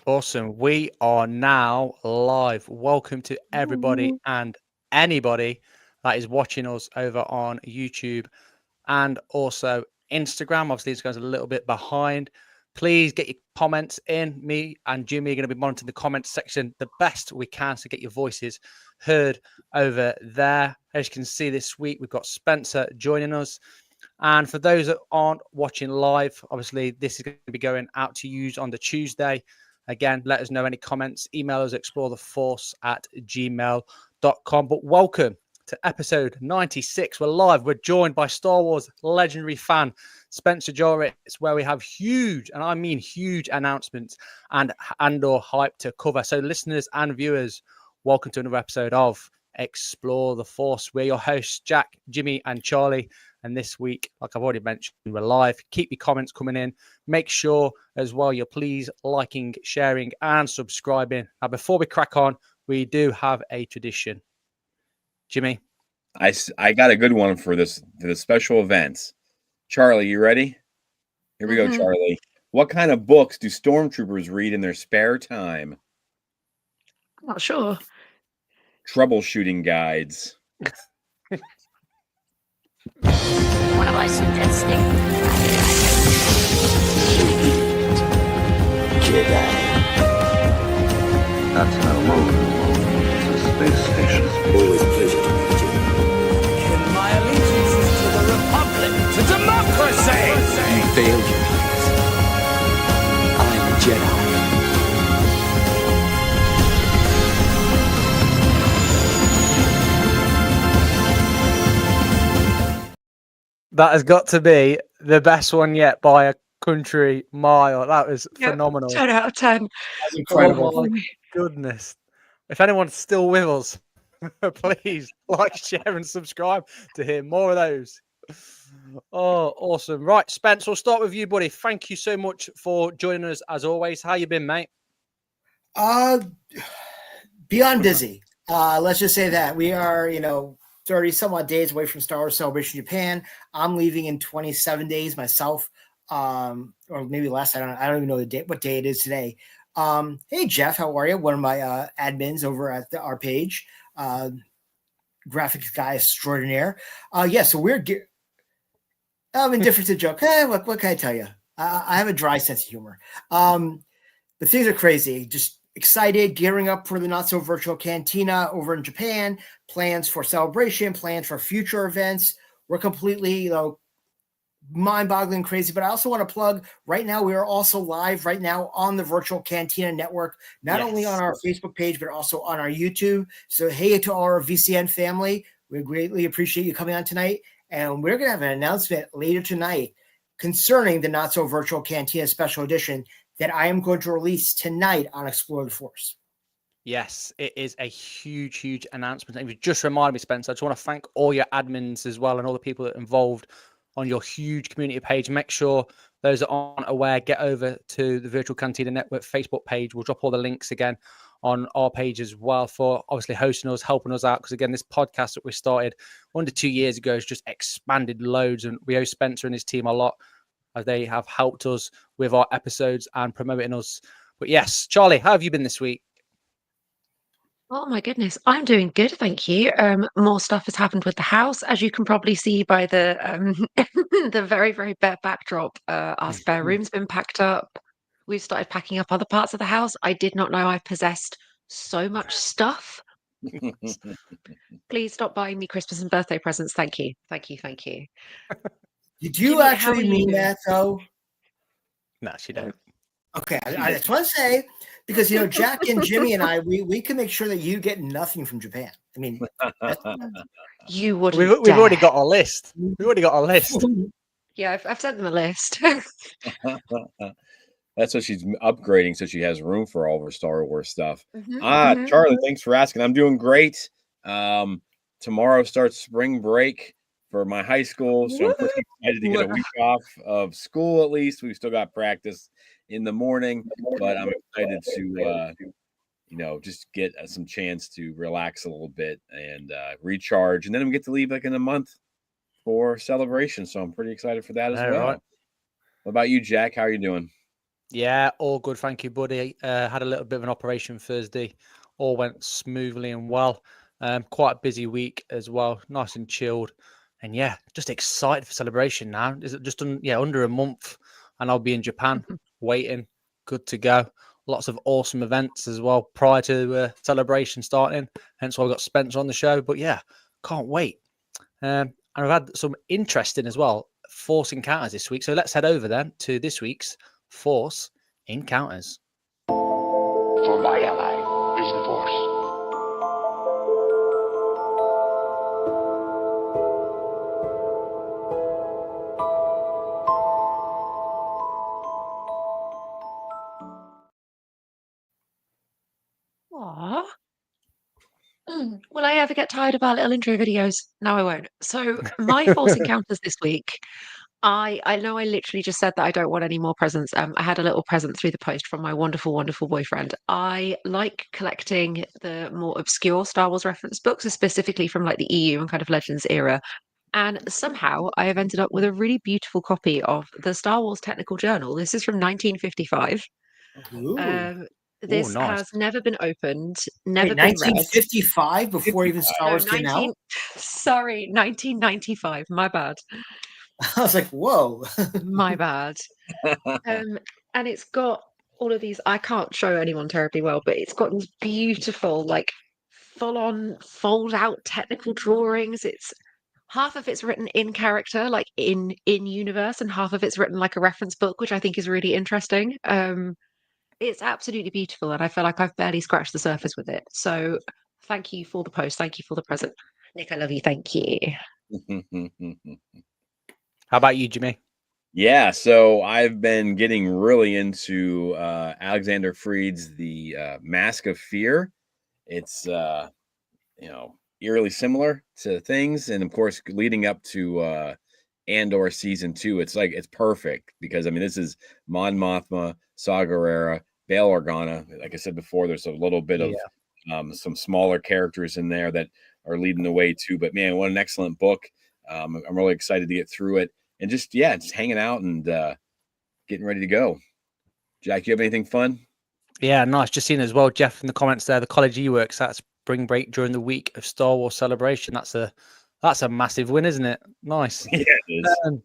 Awesome. We are now live. Welcome to everybody and anybody that is watching us over on YouTube and also Instagram. Obviously, this goes a little bit behind. Please get your comments in. Me and Jimmy are going to be monitoring the comments section the best we can to get your voices heard over there. As you can see this week, we've got Spencer joining us. And for those that aren't watching live, obviously, this is going to be going out to you on the Tuesday. Again, let us know any comments. Email us exploretheforce@gmail.com. But welcome to episode 96. We're live. We're joined by Star Wars legendary fan Spencer Jawitz, where we have huge, and I mean huge, announcements and Andor hype to cover. So listeners and viewers, welcome to another episode of Explore the Force. We're your hosts, Jack, Jimmy, and Charlie. And this week, like I've already mentioned, we're live. Keep your comments coming in. Make sure as well you're please liking, sharing, and subscribing. Now, before we crack on, we do have a tradition. Jimmy? I got a good one for the special events. Charlie, you ready? Here we go, Charlie. What kind of books do stormtroopers read in their spare time? Not sure. Troubleshooting guides. What am I suggesting? Jedi. That's no moon. It's a space station. Always a pleasure to meet you. And my allegiance is to the Republic, to democracy! You failed your class. I'm a Jedi. That has got to be the best one yet by a country mile. That was phenomenal. 10 out of 10. That's incredible. Oh my goodness. If anyone's still with us, please like, share, and subscribe to hear more of those. Oh, awesome. Right, Spence, we'll start with you, buddy. Thank you so much for joining us as always. How you been, mate? Beyond busy. Let's just say that we are, 30 some odd days away from Star Wars Celebration Japan. I'm leaving in 27 days myself, or maybe less. I don't even know the date, what day it is today. Hey Jeff, how are you? One of my admins over at our page, graphics guy extraordinaire. So we're. I'm indifferent to joke. What can I tell you? I have a dry sense of humor. But things are crazy. Just excited, gearing up for the Not So Virtual Cantina over in Japan. Plans for celebration, plans for future events. We're completely, mind-boggling crazy. But I also want to plug right now. We are also live right now on the Virtual Cantina Network, not only on our Facebook page, but also on our YouTube. So hey to all our VCN family. We greatly appreciate you coming on tonight. And we're going to have an announcement later tonight concerning the Not So Virtual Cantina Special Edition that I am going to release tonight on Explore the Force. Yes, it is a huge, huge announcement. And you just reminded me, Spencer, I just want to thank all your admins as well and all the people that are involved on your huge community page. Make sure those that aren't aware, get over to the Virtual Cantina Network Facebook page. We'll drop all the links again on our page as well for obviously hosting us, helping us out. Because again, this podcast that we started under 2 years ago has just expanded loads. And we owe Spencer and his team a lot as they have helped us with our episodes and promoting us. But yes, Charlie, how have you been this week? Oh my goodness, I'm doing good, thank you. More stuff has happened with the house, as you can probably see by the the very, very bare backdrop. Our spare room's been packed up. We've started packing up other parts of the house. I did not know I possessed so much stuff. Please stop buying me Christmas and birthday presents. Thank you. Thank you. Thank you. Did you Jimmy, how actually are you mean doing? that, though? No, she don't. Okay, I just want to say, because, Jack and Jimmy and I, we can make sure that you get nothing from Japan. I mean, You wouldn't We've already dare. got our list. We've already got our list. Yeah, I've sent them a list. That's what she's upgrading so she has room for all of her Star Wars stuff. Mhm, Charlie, thanks for asking. I'm doing great. Tomorrow starts spring break for my high school, so I'm pretty excited to get a week off of school at least. We've still got practice in the morning, but I'm excited to just get some chance to relax a little bit and recharge. And then we get to leave like in a month for celebration. So I'm pretty excited for that as well. Right. What about you, Jack? How are you doing? Yeah, all good. Thank you, buddy. Had a little bit of an operation Thursday. All went smoothly and well. Quite a busy week as well. Nice and chilled. And yeah, just excited for celebration now. Is it just under a month and I'll be in Japan waiting. Good to go. Lots of awesome events as well prior to celebration starting. Hence why we got Spencer on the show. But yeah, can't wait. And I've had some interesting as well Force encounters this week. So let's head over then to this week's Force encounters. For my ally is the Force. Aww. Will I ever get tired of our little intro videos? No, I won't. So my Force encounters this week. I know I literally just said that I don't want any more presents. I had a little present through the post from my wonderful, wonderful boyfriend. I like collecting the more obscure Star Wars reference books, specifically from like the EU and kind of Legends era. And somehow I have ended up with a really beautiful copy of the Star Wars Technical Journal. This is from 1955. Ooh. This nice. has never been opened, Wait, never been read. 1955 before even Star No, Wars came out? Sorry, 1995. My bad. I was like, whoa. My bad. And it's got all of these. I can't show anyone terribly well, but it's got these beautiful, like full-on fold-out technical drawings. It's half of it's written in character, like in universe, and half of it's written like a reference book, which I think is really interesting. It's absolutely beautiful, and I feel like I've barely scratched the surface with it. So thank you for the post. Thank you for the present. Nick, I love you. Thank you. How about you, Jimmy? Yeah, so I've been getting really into Alexander Freed's The Mask of Fear. It's eerily similar to things, and of course, leading up to Andor season 2, it's perfect because I mean, this is Mon Mothma, Saw Gerrera, Bail Organa. Like I said before, there's a little bit of some smaller characters in there that are leading the way too. But man, what an excellent book! I'm really excited to get through it. And just hanging out and getting ready to go. Jack, you have anything fun? Yeah, nice. Just seen as well, Jeff, in the comments there, the college he works at spring break during the week of Star Wars celebration. That's a massive win, isn't it? Nice. Yeah, it is.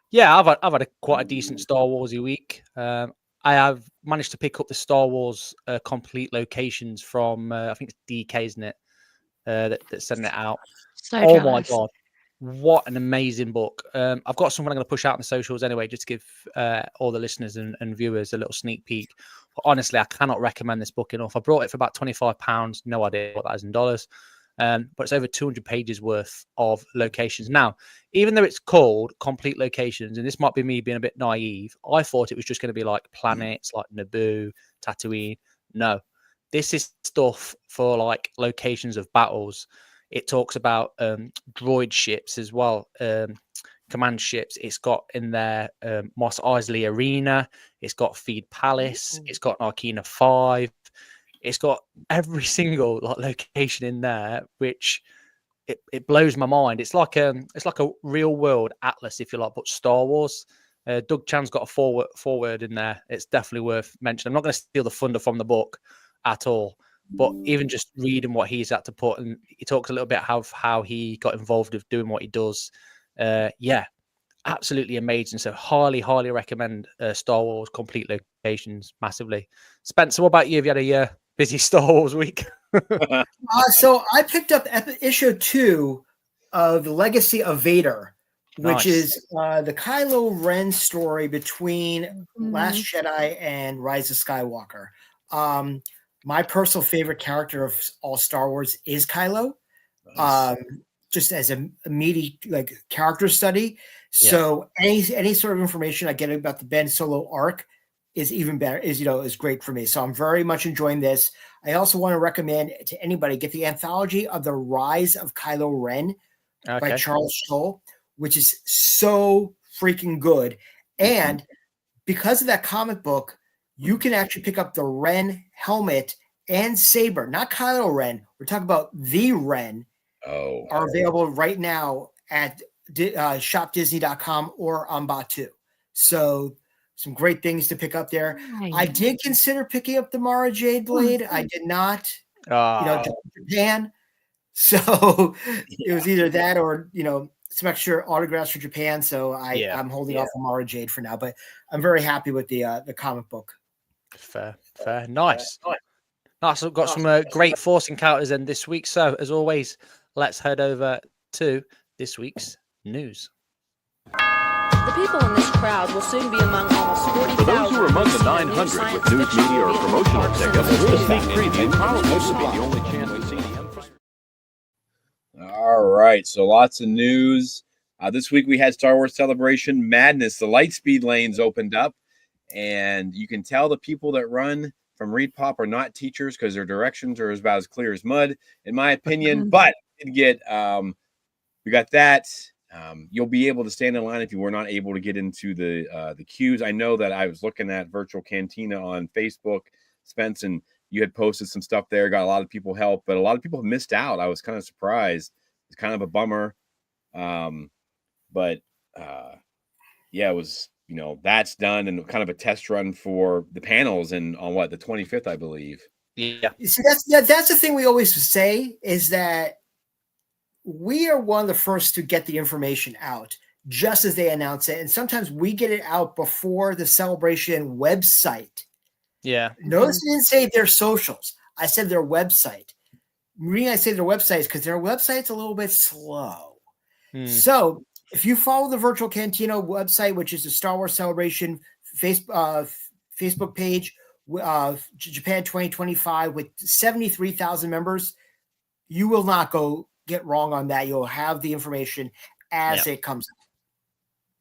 Yeah, I've had quite a decent Star Warsy week. I have managed to pick up the Star Wars complete locations from I think it's DK, isn't it? That's sending it out. So Oh jealous. my god. What an amazing book. I've got something I'm going to push out on the socials anyway, just to give all the listeners and viewers a little sneak peek. But honestly, I cannot recommend this book enough. I brought it for about £25. No idea what that is in dollars. But it's over 200 pages worth of locations. Now, even though it's called Complete Locations, and this might be me being a bit naive, I thought it was just going to be like planets like Naboo, Tatooine. No, this is stuff for like locations of battles. It talks about droid ships as well, command ships. It's got in there Mos Eisley Arena. It's got Feed Palace. It's got Narkina 5. It's got every single like location in there, which it blows my mind. It's like a real world atlas, if you like, but Star Wars. Doug Chan's got a forward in there. It's definitely worth mentioning. I'm not going to steal the thunder from the book at all. But even just reading what he's had to put, and he talks a little bit how he got involved with doing what he does. Yeah, absolutely amazing. So highly recommend Star Wars Complete Locations massively. Spencer, what about you? Have you had a busy Star Wars week? So I picked up issue 2 of The Legacy of Vader, which is the Kylo Ren story between Last Jedi and Rise of Skywalker. My personal favorite character of all Star Wars is Kylo, just as a meaty like character study. So any sort of information I get about the Ben Solo arc is even better. Is great for me. So I'm very much enjoying this. I also want to recommend to anybody get the anthology of the Rise of Kylo Ren by Charles Soule, which is so freaking good. And because of that comic book, you can actually pick up the Ren helmet and saber, not Kylo Ren. We're talking about the Ren. Are available right now at shopdisney.com or on Batu. So some great things to pick up there. I Right. did consider picking up the Mara Jade Blade. I did not, Japan. So it was either that or, some extra autographs for Japan. So I'm holding off on Mara Jade for now, but I'm very happy with the comic book. Fair. Nice. Nice. We've got some great Force encounters in this week. So as always, let's head over to this week's news. The people in this crowd will soon be among almost 40,000. For those who are among the 900 with news media or promotional tickets, this sneak preview probably will be the only chance to see the Emperor. All right, so lots of news. This week we had Star Wars Celebration Madness. The Lightspeed lanes opened up, and you can tell the people that run from Reed Pop are not teachers because their directions are about as clear as mud, in my opinion. But we got that. You'll be able to stand in line if you were not able to get into the queues. I know that I was looking at Virtual Cantina on Facebook, Spence, and you had posted some stuff there. Got a lot of people help, but a lot of people have missed out. I was kind of surprised. It's kind of a bummer. But it was, that's done and kind of a test run for the panels and on the 25th, I believe. Yeah. You see, that's the thing we always say is that we are one of the first to get the information out just as they announce it. And sometimes we get it out before the Celebration website. Yeah. Notice I didn't say their socials. I said their website. The reason I say their website is because their website's a little bit slow. So if you follow the Virtual Cantina website, which is the Star Wars Celebration Facebook page, Japan 2025 with 73,000 members, you will not get wrong on that. You'll have the information as it comes out.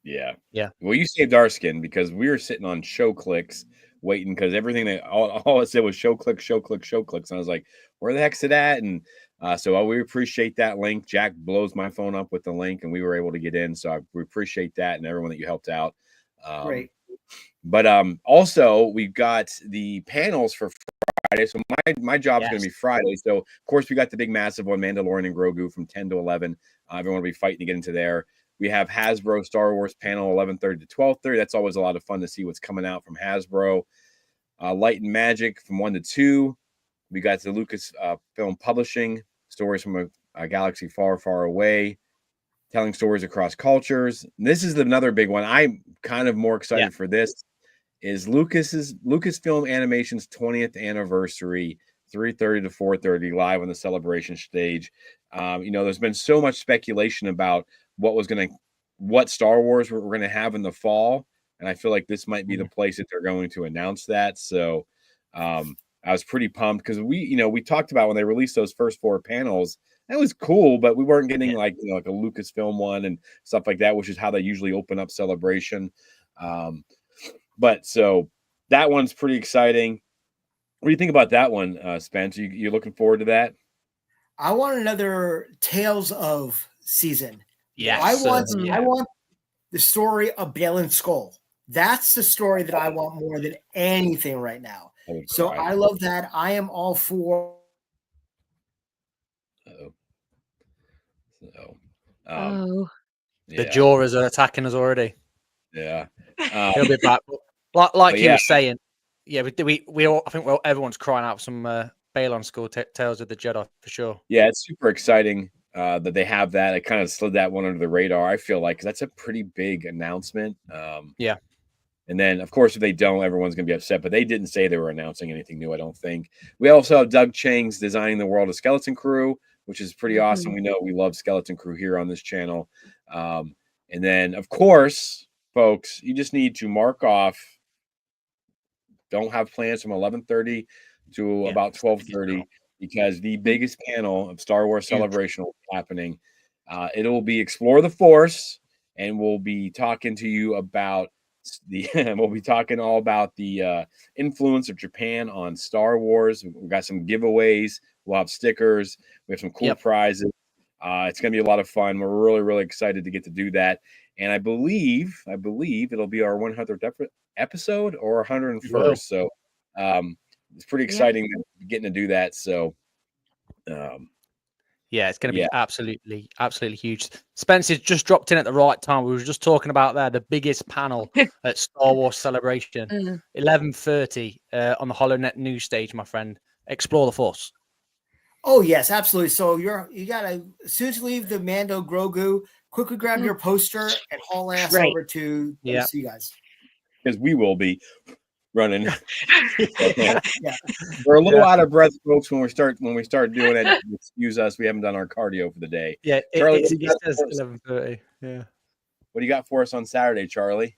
Yeah. Well, you saved our skin because we were sitting on show clicks waiting because everything all it said was show clicks. And I was like, where the heck's it at? And so we appreciate that link. Jack blows my phone up with the link and we were able to get in. So we appreciate that and everyone that you helped out. Great. But also we've got the panels for Friday. So my job is going to be Friday. So of course we got the big massive one, Mandalorian and Grogu from 10 to 11. Everyone will be fighting to get into there. We have Hasbro Star Wars panel 11:30 to 12:30. That's always a lot of fun to see what's coming out from Hasbro. Light and Magic from 1 to 2. We got the Lucas Film Publishing, stories from a galaxy far, far away, telling stories across cultures. And this is another big one. I'm kind of more excited for this. Is Lucasfilm Animation's 20th anniversary, 3:30 to 4:30, live on the Celebration stage. There's been so much speculation about what Star Wars we're going to have in the fall, and I feel like this might be the place that they're going to announce that. So I was pretty pumped because we talked about when they released those first 4 panels. That was cool, but we weren't getting like a Lucasfilm one and stuff like that, which is how they usually open up Celebration. But so that one's pretty exciting. What do you think about that one, Spence? You looking forward to that? I want another Tales of season. Yes. I want the story of Balin Skull. That's the story that I want more than anything right now. So I love that. I am all for. The Jawers are attacking us already. Yeah. He'll be back. Like he was saying, we all, I think everyone's crying out for some Balon Skull Tales of the Jedi for sure. Yeah, it's super exciting that they have that. I kind of slid that one under the radar, I feel like, because that's a pretty big announcement. And then, of course, if they don't, everyone's going to be upset. But they didn't say they were announcing anything new, I don't think. We also have Doug Chang's Designing the World of Skeleton Crew, which is pretty awesome. We know we love Skeleton Crew here on this channel. And then, of course, folks, you just need to mark off. Don't have plans from 11:30 to about 12:30 because the biggest panel of Star Wars Celebration will be happening. It will be Explore the Force, and we'll be talking to you about we'll be talking all about the influence of Japan on Star Wars. We've got some giveaways. We'll have stickers. We have some cool prizes. It's going to be a lot of fun. We're really, really excited to get to do that. And I believe it'll be our 100th episode or 101st. So it's pretty exciting getting to do that. So Yeah, it's going to be Yeah. absolutely huge. Spencer's just dropped in at the right time. We were just talking about there the biggest panel at Star Wars Celebration, 11:30 on the HoloNet news stage, my friend. Explore the Force. Oh yes, absolutely. So you gotta, as soon as you leave the Mando Grogu, quickly grab your poster and haul ass Great. over to Yeah. see you guys. Because we will be running. Yeah. We're a little out of breath, folks, when we start doing it. Excuse us, we haven't done our cardio for the day. Yeah, Charlie, it says 11:30. Yeah. what do you got for us on Saturday, Charlie?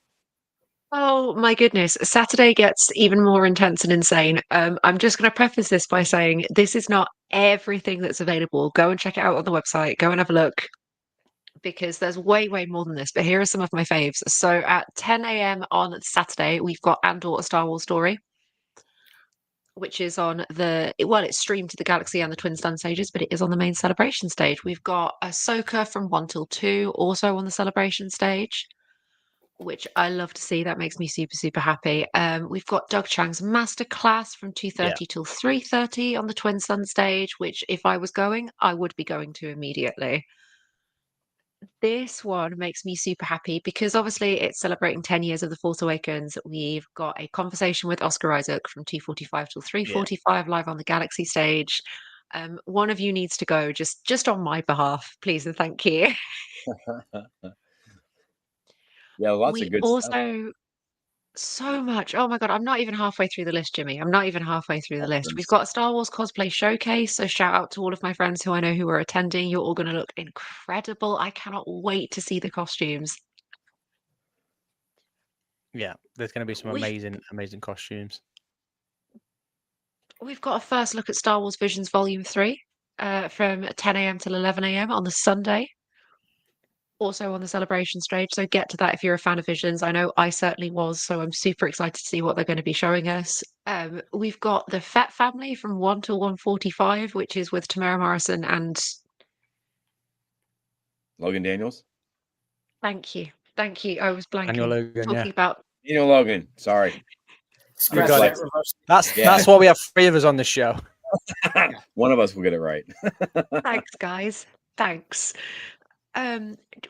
Oh my goodness. Saturday gets even more intense and insane. I'm just going to preface this by saying this is not everything that's available. Go and check it out on the website. Go and have a look because there's way more than this. But here are some of my faves. So at 10 a.m. on Saturday, we've got Andor, a Star Wars story, which is on it's streamed to the Galaxy and the Twin Sun stages, but it is on the main celebration stage. We've got Ahsoka from 1 till 2, also on the celebration stage, which I love to see. That makes me super happy. We've got Doug Chang's masterclass from 2:30 till 3:30 on the Twin Sun stage, which if I was going, I would be going to immediately. This one makes me super happy because obviously it's celebrating 10 years of The Force Awakens. We've got a conversation with Oscar Isaac from 2:45 till 3:45 live on the Galaxy stage. One of you needs to go just on my behalf, please and thank you. Yeah, lots of good stuff. Also so much. Oh my God, I'm not even halfway through the list, Jimmy. I'm not even halfway through the list. We've got a Star Wars cosplay showcase. So shout out to all of my friends who I know who are attending. You're all going to look incredible. I cannot wait to see the costumes. Yeah, there's going to be some amazing costumes. We've got a first look at Star Wars Visions Volume 3 from 10 a.m. till 11 a.m. on the Sunday. Also on the celebration stage, so get to that if you're a fan of Visions. I know I certainly was, so I'm super excited to see what they're going to be showing us. We've got the Fett family from 1 till 1:45, which is with Tamara Morrison and Logan Daniels. Thank you. I was blanking. Logan, Talking about Logan. Sorry. Scratch got that, it. reverse. That's why we have 3 of us on the show. One of us will get it right. Thanks, guys. Thanks.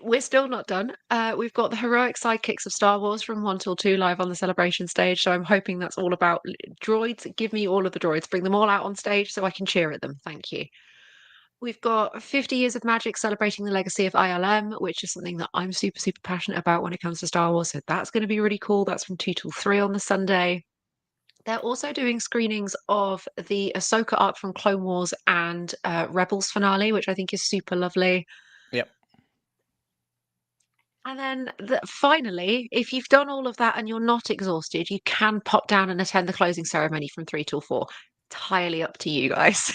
We're still not done. We've got the heroic sidekicks of Star Wars from 1 till 2 live on the celebration stage. So I'm hoping that's all about droids. Give me all of the droids. Bring them all out on stage so I can cheer at them. Thank you. We've got 50 Years of Magic celebrating the legacy of ILM, which is something that I'm super passionate about when it comes to Star Wars. So that's going to be really cool. That's from 2 till 3 on the Sunday. They're also doing screenings of the Ahsoka arc from Clone Wars and Rebels finale, which I think is super lovely. Yep. And then finally, if you've done all of that and you're not exhausted, you can pop down and attend the closing ceremony from 3 till 4. Entirely up to you guys.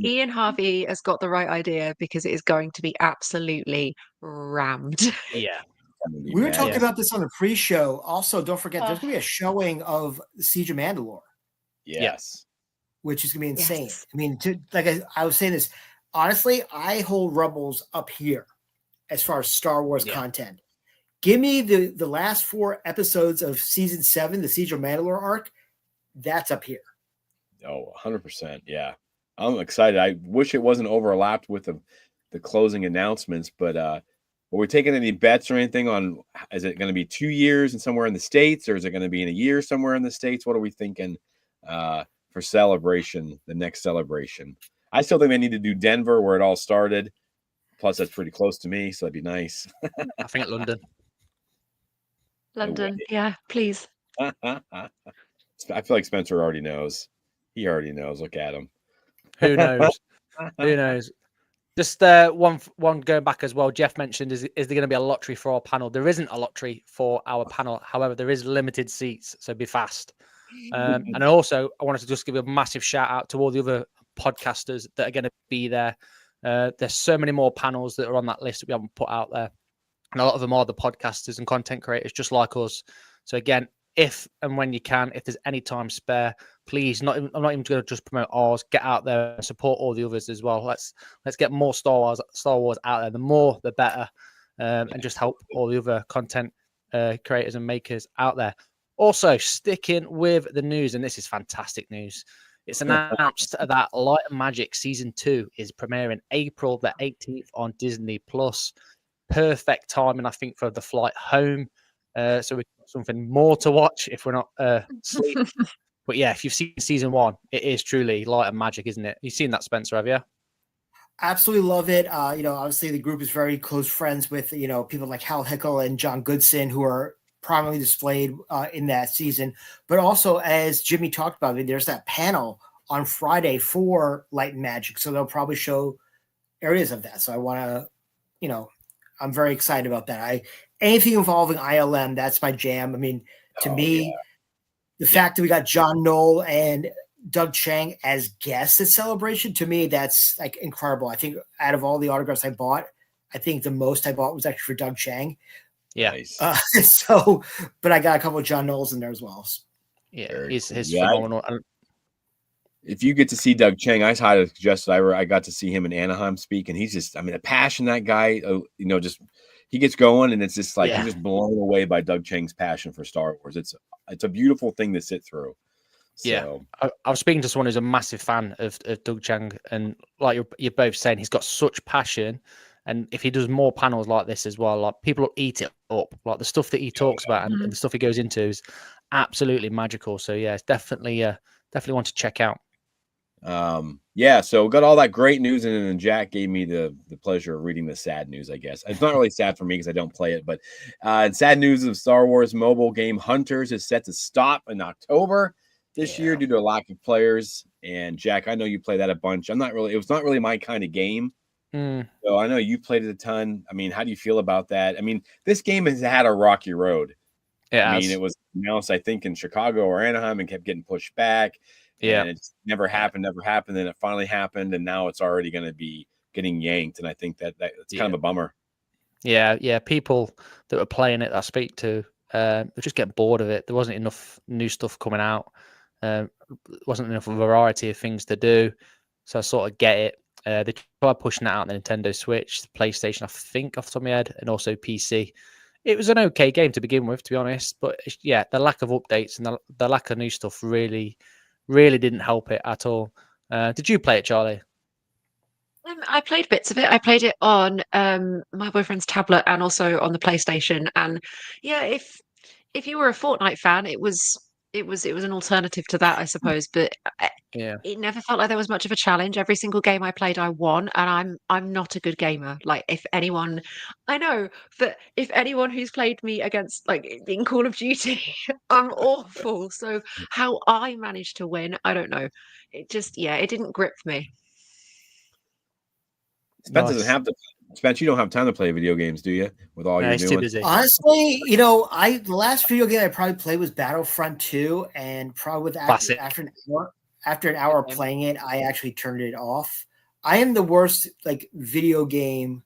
Ian Harvey has got the right idea because it is going to be absolutely rammed. Yeah. We were talking about this on the pre-show. Also, don't forget, there's going to be a showing of the Siege of Mandalore. Yes. Which is going to be insane. Yes. I mean, I was saying this, honestly, I hold Rebels up here as far as Star Wars content. Give me the last 4 episodes of season 7, the Siege of Mandalore arc. That's up here. Oh, 100%. Yeah. I'm excited. I wish it wasn't overlapped with the closing announcements, but are we taking any bets or anything on, is it going to be 2 years and somewhere in the States, or is it going to be in a year somewhere in the States? What are we thinking for celebration, the next celebration? I still think they need to do Denver where it all started. Plus, that's pretty close to me, so that'd be nice. I think at London. London, yeah, please. I feel like Spencer already knows. He already knows. Look at him. Who knows? Who knows? Just one going back as well. Jeff mentioned, is there going to be a lottery for our panel? There isn't a lottery for our panel. However, there is limited seats, so be fast. And also, I wanted to just give a massive shout out to all the other podcasters that are going to be there. There's so many more panels that are on that list that we haven't put out there. And a lot of them are the podcasters and content creators just like us. So again, if and when you can, if there's any time spare, please, I'm not even going to just promote ours, get out there and support all the others as well. Let's get more Star Wars out there. The more, the better. And just help all the other content creators and makers out there. Also, sticking with the news, and this is fantastic news. It's announced that Light and Magic Season 2 is premiering April the 18th on Disney Plus. Perfect timing, I think, for the flight home. So we've got something more to watch if we're not asleep. But yeah, if you've seen Season 1, it is truly Light and Magic, isn't it? You've seen that, Spencer, have you? Absolutely love it. Obviously the group is very close friends with, people like Hal Hickel and John Goodson, who are prominently displayed in that season. But also, as Jimmy talked about, there's that panel on Friday for Light and Magic. So they'll probably show areas of that. So I want to, I'm very excited about that. Anything involving ILM, that's my jam. I mean, to me, the fact that we got John Knoll and Doug Chang as guests at Celebration, to me, that's like incredible. I think out of all the autographs I bought, I think the most I bought was actually for Doug Chang. Yeah. Nice. But I got a couple of John Knowles in there as well. Yeah, he's phenomenal. If you get to see Doug Chang, I highly suggest I got to see him in Anaheim speak, and he's just, the passion that guy, just he gets going, and it's just like you're just blown away by Doug Chang's passion for Star Wars. It's a beautiful thing to sit through. So. Yeah, I was speaking to someone who's a massive fan of Doug Chang, and like you're both saying, he's got such passion. And if he does more panels like this as well, like people will eat it up. Like the stuff that he talks about and the stuff he goes into is absolutely magical. So yeah, it's definitely one to check out. So we got all that great news, and then Jack gave me the pleasure of reading the sad news, I guess. It's not really sad for me because I don't play it, but sad news of Star Wars mobile game Hunters is set to stop in October this year due to a lack of players. And Jack, I know you play that a bunch. It was not really my kind of game. So I know you played it a ton. I mean, how do you feel about that? I mean, this game has had a rocky road. It was announced, I think, in Chicago or Anaheim and kept getting pushed back. Yeah. And it's never happened. Then it finally happened. And now it's already going to be getting yanked. And I think that's kind of a bummer. Yeah. People that were playing it, I speak to, they just get bored of it. There wasn't enough new stuff coming out. There wasn't enough variety of things to do. So I sort of get it. They tried pushing that out on the Nintendo Switch, the PlayStation, I think, off the top of my head, and also PC. It was an okay game to begin with, to be honest. But yeah, the lack of updates and the lack of new stuff really didn't help it at all. Did you play it, Charlie? I played bits of it. I played it on my boyfriend's tablet and also on the PlayStation. And yeah, if you were a Fortnite fan, it was an alternative to that, I suppose. But it never felt like there was much of a challenge. Every single game I played, I won, and I'm not a good gamer. Like if anyone who's played me against like in Call of Duty, I'm awful. So how I managed to win, I don't know. It just it didn't grip me. Spence doesn't have to. Spence, you don't have time to play video games, do you? With all you're doing. Honestly, the last video game I probably played was Battlefront 2, and probably after an hour playing it, I actually turned it off. I am the worst video game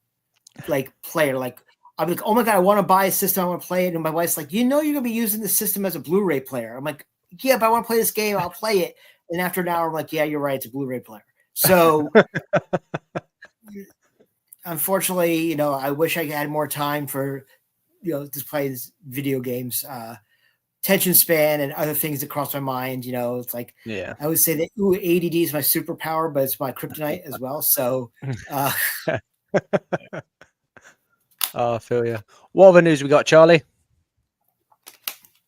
player. I'm like, oh my god, I want to buy a system, I want to play it, and my wife's like, you're gonna be using the system as a Blu-ray player. I'm like, yeah, but I want to play this game, I'll play it. And after an hour, I'm like, yeah, you're right, it's a Blu-ray player. So. Unfortunately, I wish I had more time for, to play these video games. Attention span and other things that cross my mind. It's like, I would say that ADD is my superpower, but it's my kryptonite as well. So, I feel you. What other news we got, Charlie?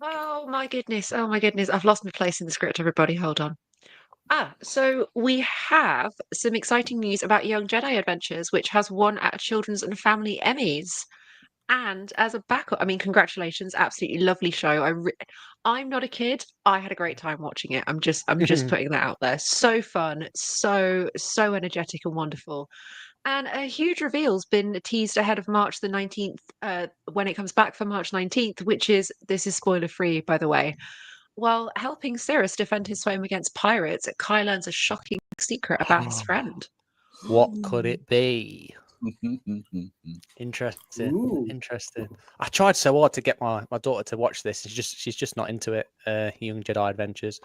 Oh my goodness! I've lost my place in the script. Everybody, hold on. So we have some exciting news about Young Jedi Adventures, which has won at Children's and Family Emmys. And as a backup, congratulations, absolutely lovely show. I'm not a kid. I had a great time watching it. I'm just putting that out there. So fun, so energetic and wonderful. And a huge reveal's been teased ahead of March the 19th, when it comes back for March 19th, this is spoiler free, by the way. While helping Cirrus defend his home against pirates, Kai learns a shocking secret about his friend. What could it be? Interesting. I tried so hard to get my daughter to watch this. She's just not into it. Young Jedi Adventures.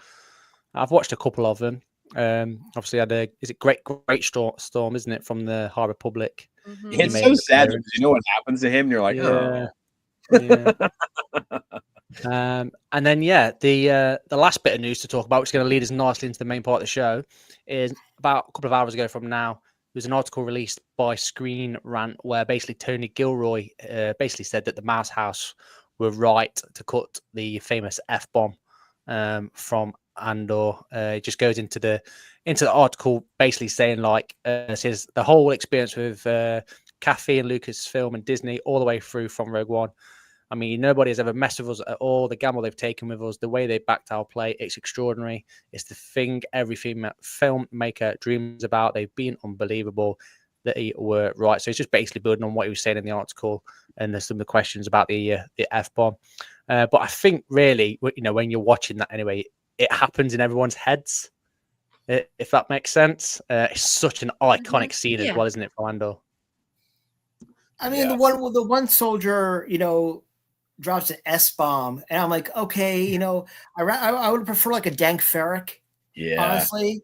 I've watched a couple of them. Obviously, is it Great Storm, isn't it, from the High Republic? It's so sad because you know what happens to him, and you're like, oh. Yeah. And then the last bit of news to talk about, which is going to lead us nicely into the main part of the show, is about a couple of hours ago from now, there was an article released by Screen Rant where basically Tony Gilroy basically said that the Mouse House were right to cut the famous F-bomb from Andor. It just goes into the article basically saying says the whole experience with Kathy and Lucasfilm and Disney all the way through from Rogue One. I mean, nobody has ever messed with us at all. The gamble they've taken with us, the way they backed our play, it's extraordinary. It's the thing every filmmaker dreams about. They've been unbelievable. They were right. So it's just basically building on what he was saying in the article, and there's some of the questions about the F-bomb. But I think really, when you're watching that anyway, it happens in everyone's heads, if that makes sense. It's such an iconic scene as well, isn't it, for Andor? I mean, the one soldier, drops an S-bomb, and I'm like, okay, I would prefer like a Dank Ferrick, honestly.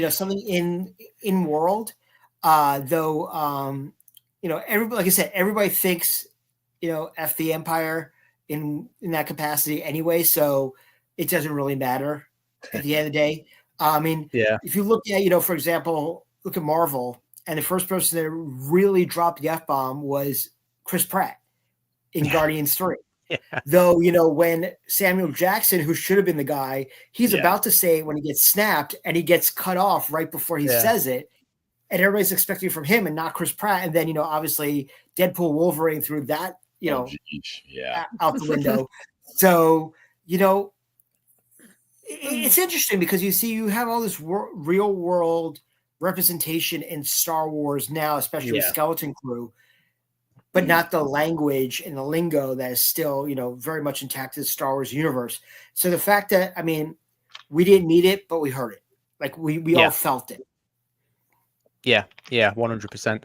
Something in world, though. Everybody, like I said, everybody thinks, F the Empire in that capacity anyway, so it doesn't really matter at the end of the day. I mean, if you look at, for example, look at Marvel, and the first person that really dropped the F-bomb was Chris Pratt in Guardians 3. Though, when Samuel Jackson, who should have been the guy, he's about to say it when he gets snapped, and he gets cut off right before he says it, and everybody's expecting from him and not Chris Pratt. And then, obviously Deadpool Wolverine threw that, out the window. So, it's interesting because you have all this real world representation in Star Wars now, especially with Skeleton Crew, but not the language and the lingo that is still, very much intact in the Star Wars universe. So the fact that, I mean, we didn't need it, but we heard it. Like we all felt it. Yeah, 100%.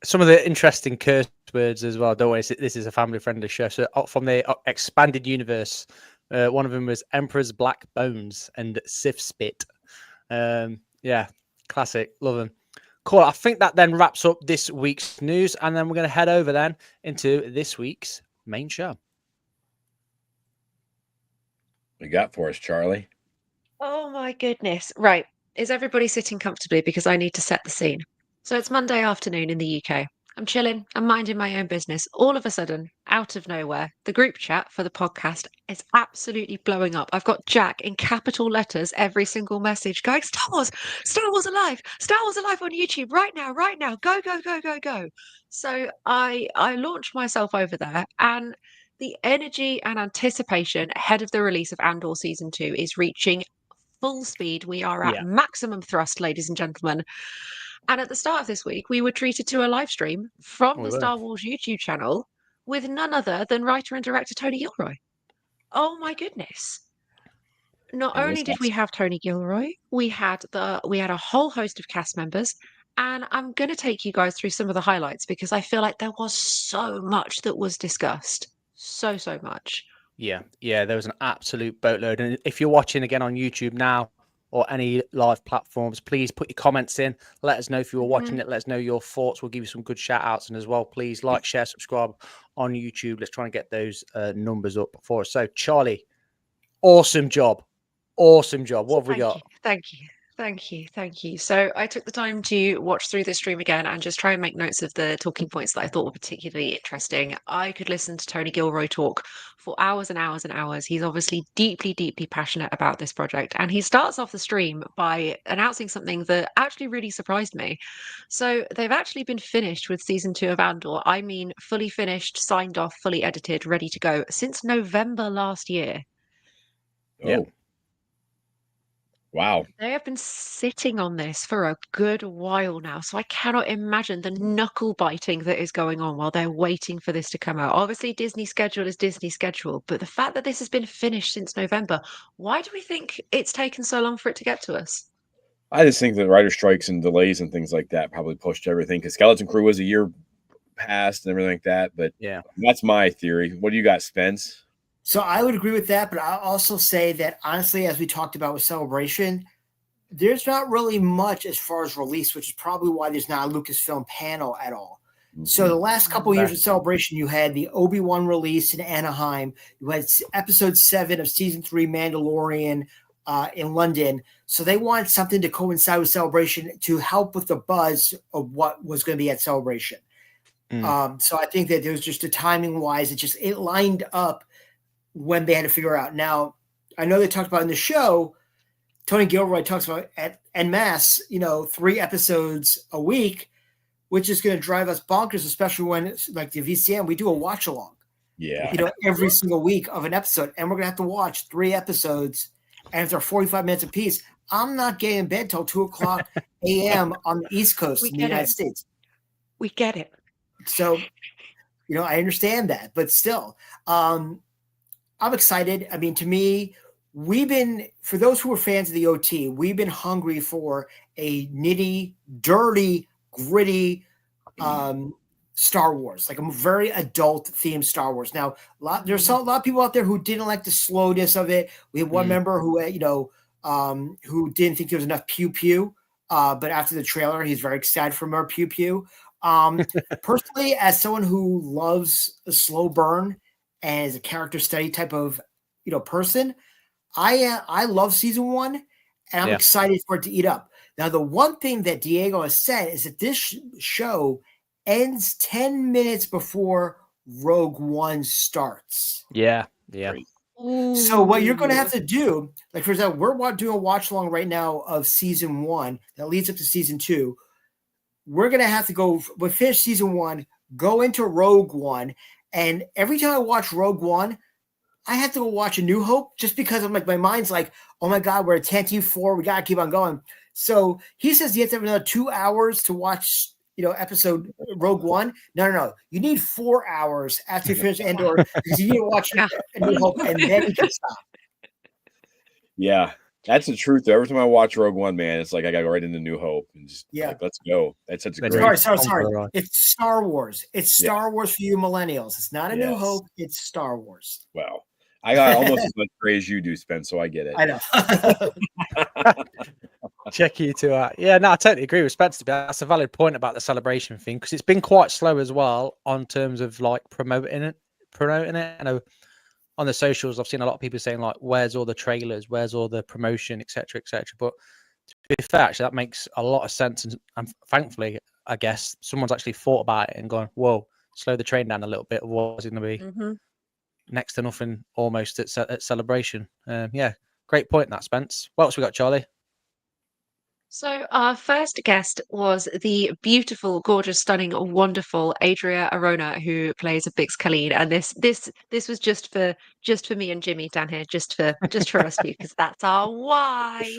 Some of the interesting curse words as well. Don't worry, this is a family-friendly show. So from the expanded universe, one of them was Emperor's Black Bones and Sith Spit. Classic. Love them. Cool. I think that then wraps up this week's news, and then we're going to head over then into this week's main show. What you got for us, Charlie? Oh my goodness. Right. Is everybody sitting comfortably? Because I need to set the scene. So it's Monday afternoon in the UK. I'm chilling. I'm minding my own business. All of a sudden, out of nowhere, the group chat for the podcast is absolutely blowing up. I've got Jack in capital letters, every single message going, Star Wars alive, Star Wars alive on YouTube right now, go, go, go, go, go. So I launched myself over there, and the energy and anticipation ahead of the release of Andor Season 2 is reaching full speed. We are at maximum thrust, ladies and gentlemen. And at the start of this week, we were treated to a live stream from the Star Wars YouTube channel with none other than writer and director Tony Gilroy. Oh my goodness. Not only did we have Tony Gilroy, we had a whole host of cast members, and I'm going to take you guys through some of the highlights because I feel like there was so much that was discussed. So much. Yeah, there was an absolute boatload. And if you're watching again on YouTube now or any live platforms, please put your comments in. Let us know if you were watching it. Let us know your thoughts. We'll give you some good shout outs. And as well, please like, share, subscribe on YouTube. Let's try and get those numbers up for us. So, Charlie, awesome job. What have we got? Thank you. So I took the time to watch through the stream again and just try and make notes of the talking points that I thought were particularly interesting. I could listen to Tony Gilroy talk for hours and hours and hours. He's obviously deeply, deeply passionate about this project. And he starts off the stream by announcing something that actually really surprised me. So they've actually been finished with season 2 of Andor. I mean, fully finished, signed off, fully edited, ready to go since November last year. Oh. Wow. They have been sitting on this for a good while now, so I cannot imagine the knuckle biting that is going on while they're waiting for this to come out. Obviously, Disney's schedule is Disney's schedule, but the fact that this has been finished since November, why do we think it's taken so long for it to get to us? I just think that writer strikes and delays and things like that probably pushed everything because Skeleton Crew was a year past and everything like that. But yeah, that's my theory. What do you got, Spence? So I would agree with that, but I'll also say that honestly, as we talked about with Celebration, there's not really much as far as release, which is probably why there's not a Lucasfilm panel at all. So the last couple of years of Celebration, you had the Obi-Wan release in Anaheim. You had episode 7 of season 3 Mandalorian in London. So they wanted something to coincide with Celebration to help with the buzz of what was going to be at Celebration. So I think that there was just a timing wise, it lined up when they had to figure out. Now, I know they talked about in the show, Tony Gilroy talks about en masse, 3 episodes a week, which is going to drive us bonkers, especially when it's like the VCM, we do a watch along. Yeah. Every single week of an episode, and we're going to have to watch 3 episodes, and if they're 45 minutes apiece, I'm not getting in bed till 2:00 a.m. on the East Coast in the United States. We get it. So, I understand that, but still, I'm excited. I mean, to me, for those who are fans of the OT, we've been hungry for a nitty, dirty, gritty Star Wars, like a very adult themed Star Wars. Now, there's a lot of people out there who didn't like the slowness of it. We have one member who, who didn't think there was enough pew pew. But after the trailer, he's very excited for more pew pew. Personally, as someone who loves a slow burn and is a character study type of, person, I love season 1, and I'm excited for it to eat up. Now, the one thing that Diego has said is that this show ends 10 minutes before Rogue One starts. Yeah. So what you're going to have to do, like for example, we're doing a watch along right now of season 1 that leads up to season 2. We're going to have to we'll finish season 1, go into Rogue One, and every time I watch Rogue One, I have to go watch A New Hope just because I'm like, my mind's like, oh my God, we're at Tantive 4, we got to keep on going. So he says you have to have another 2 hours to watch, episode Rogue One. No. You need 4 hours after you finish Andor because you need to watch A New Hope and then you can stop. Yeah, that's the truth. Every time I watch Rogue One, man, it's like I got to go right into New Hope and just like, let's go. That's such a great. Sorry. It's Star Wars. It's Star Wars for you millennials. It's not A New Hope. It's Star Wars. Wow. I got almost as much praise as you do, Spence, so I get it. I know. Check you two out. Yeah, no, I totally agree with Spencer. That's a valid point about the celebration thing because it's been quite slow as well on terms of like promoting it. I know on the socials, I've seen a lot of people saying like, "Where's all the trailers? Where's all the promotion, etc., etc." But to be fair, actually, that makes a lot of sense, and thankfully, I guess someone's actually thought about it and gone, "Whoa, slow the train down a little bit. What's it going to be?" Next to nothing almost at celebration. Yeah, great point that, Spence. What else we got, Charlie? So our first guest was the beautiful, gorgeous, stunning, wonderful Adria Arona, who plays a Bix Khalid. And this was just for me and Jimmy down here, just for us two, because that's our why.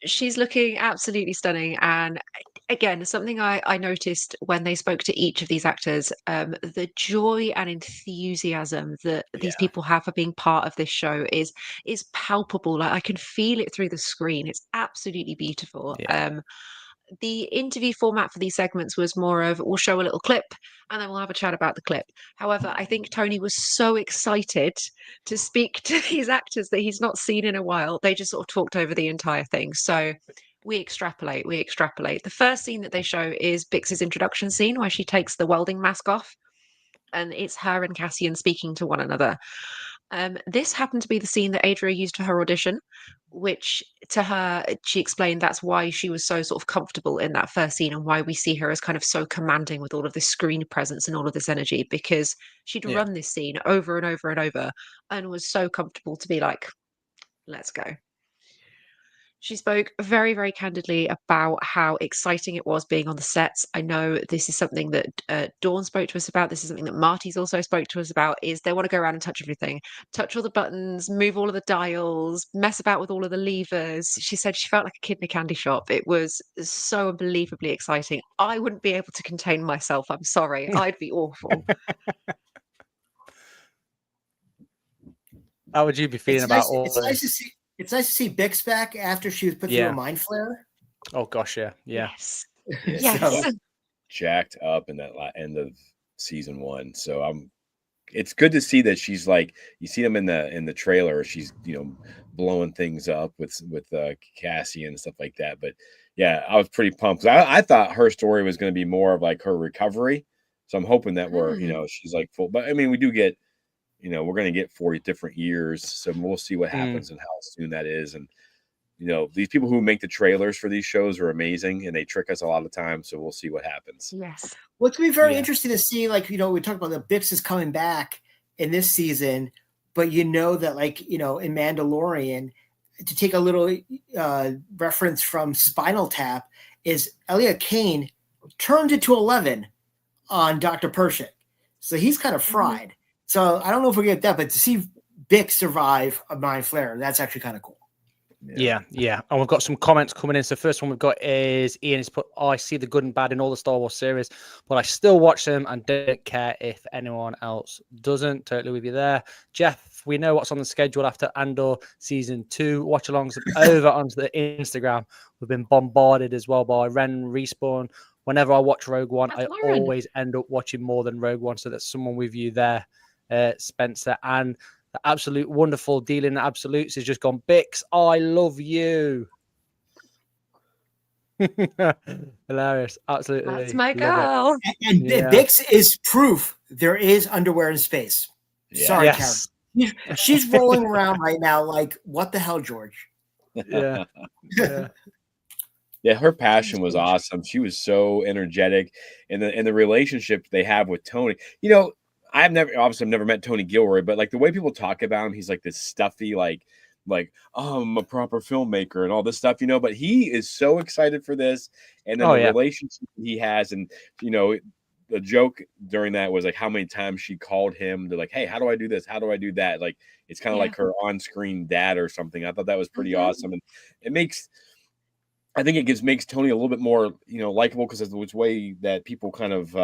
She's looking absolutely stunning, and again, something I noticed when they spoke to each of these actors, the joy and enthusiasm that these people have for being part of this show is palpable. Like I can feel it through the screen. It's absolutely beautiful. The interview format for these segments was more of we'll show a little clip and then we'll have a chat about the clip. However, I think Tony was so excited to speak to these actors that he's not seen in a while. They just sort of talked over the entire thing. So we extrapolate. The first scene that they show is Bix's introduction scene where she takes the welding mask off, and it's her and Cassian speaking to one another. This happened to be the scene that Adria used for her audition, which to her, she explained that's why she was so sort of comfortable in that first scene and why we see her as kind of so commanding with all of this screen presence and all of this energy, because she'd run this scene over and over and over and was so comfortable to be like, let's go. She spoke very, very candidly about how exciting it was being on the sets. I know this is something that Dawn spoke to us about. This is something that Marty's also spoke to us about, is they want to go around and touch everything, touch all the buttons, move all of the dials, mess about with all of the levers. She said she felt like a kid in a candy shop. It was so unbelievably exciting. I wouldn't be able to contain myself. I'm sorry. I'd be awful. How would you be feeling about all this? It's nice to see Bix back after she was put through a mind flare. Oh gosh, yeah. Yes. So jacked up in that end of season 1. So it's good to see that she's like, you see them in the trailer, she's blowing things up with Cassie and stuff like that. But yeah, I was pretty pumped. I thought her story was going to be more of like her recovery. So I'm hoping that she's like full. But I mean, we do get, we're going to get 40 different years. So we'll see what happens and how soon that is. And, these people who make the trailers for these shows are amazing and they trick us a lot of the time. So we'll see what happens. Yes. Well, it's going to be very interesting to see, like, we talked about the Bix is coming back in this season, but that, like, in Mandalorian, to take a little reference from Spinal Tap, is Elia Kane turned into 11 on Dr. Pershing. So he's kind of fried. So I don't know if we get that, but to see Bix survive a mind flare, that's actually kind of cool. Yeah. And we've got some comments coming in. So first one we've got is Ian has put, I see the good and bad in all the Star Wars series, but I still watch them and don't care if anyone else doesn't. Totally with you there. Jeff, we know what's on the schedule after Andor season 2. Watch alongs over onto the Instagram. We've been bombarded as well by Ren Respawn. Whenever I watch Rogue One, I always end up watching more than Rogue One. So that's someone with you there, Spencer. And the absolute wonderful Dealing Absolutes has just gone, Bix, I love you. Hilarious. Absolutely. That's my girl. And Bix is proof there is underwear in space. Yeah. Sorry, Yes. Karen. She's rolling around right now like, what the hell, George? Yeah. Yeah, her passion was awesome. She was so energetic, and the relationship they have with Tony. I've never met Tony Gilroy, but like the way people talk about him, he's like this stuffy, like oh, I'm a proper filmmaker and all this stuff, but he is so excited for this, and then relationship he has, and the joke during that was like how many times she called him to like, hey, how do I do this? How do I do that? Like it's kind of like her on-screen dad or something. I thought that was pretty awesome, and it makes Tony a little bit more likable because of the way that people kind of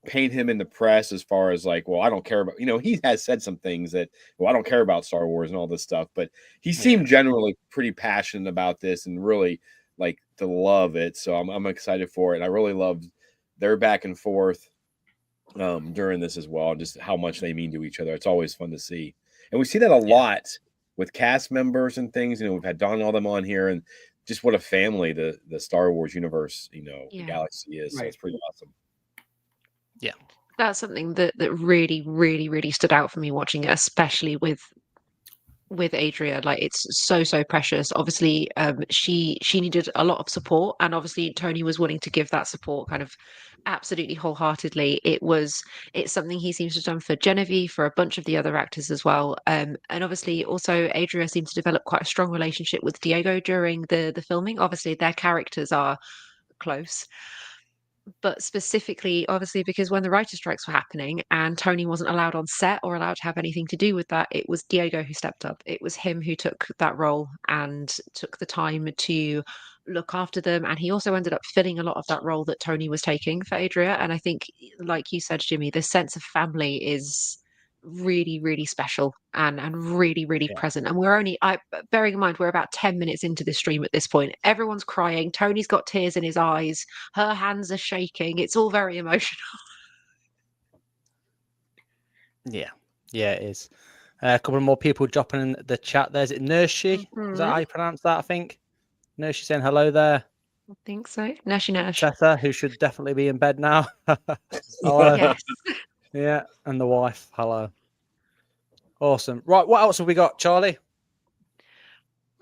paint him in the press as far as like, well, I don't care about, he has said some things that, well, I don't care about Star Wars and all this stuff, but he seemed generally pretty passionate about this and really like to love it. So I'm excited for it. And I really loved their back and forth during this as well, and just how much they mean to each other. It's always fun to see. And we see that a lot with cast members and things. We've had Don and all them on here, and just what a family the Star Wars universe, the galaxy is. So it's pretty awesome. Yeah. That's something that really, really, really stood out for me watching it, especially with Adria. Like it's so precious. Obviously, she needed a lot of support, and obviously Tony was willing to give that support kind of absolutely wholeheartedly. It's something he seems to have done for Genevieve, for a bunch of the other actors as well. And obviously also Adria seemed to develop quite a strong relationship with Diego during the filming. Obviously their characters are close, but specifically, obviously, because when the writer strikes were happening and Tony wasn't allowed on set or allowed to have anything to do with that, it was Diego who stepped up. It was him who took that role and took the time to look after them. And he also ended up filling a lot of that role that Tony was taking for Adria. And I think, like you said, Jimmy, this sense of family is really, really special and really, really present. And we're only, bearing in mind, we're about 10 minutes into this stream at this point. Everyone's crying. Tony's got tears in his eyes. Her hands are shaking. It's all very emotional. Yeah, it is. A couple more people dropping in the chat. There's it, Nershi. Is that how you pronounce that? I think Nershi saying hello there. I think so. Nershi. Tessa, who should definitely be in bed now. Hello. Yes. Yeah, and the wife. Hello. Awesome. Right, what else have we got, Charlie?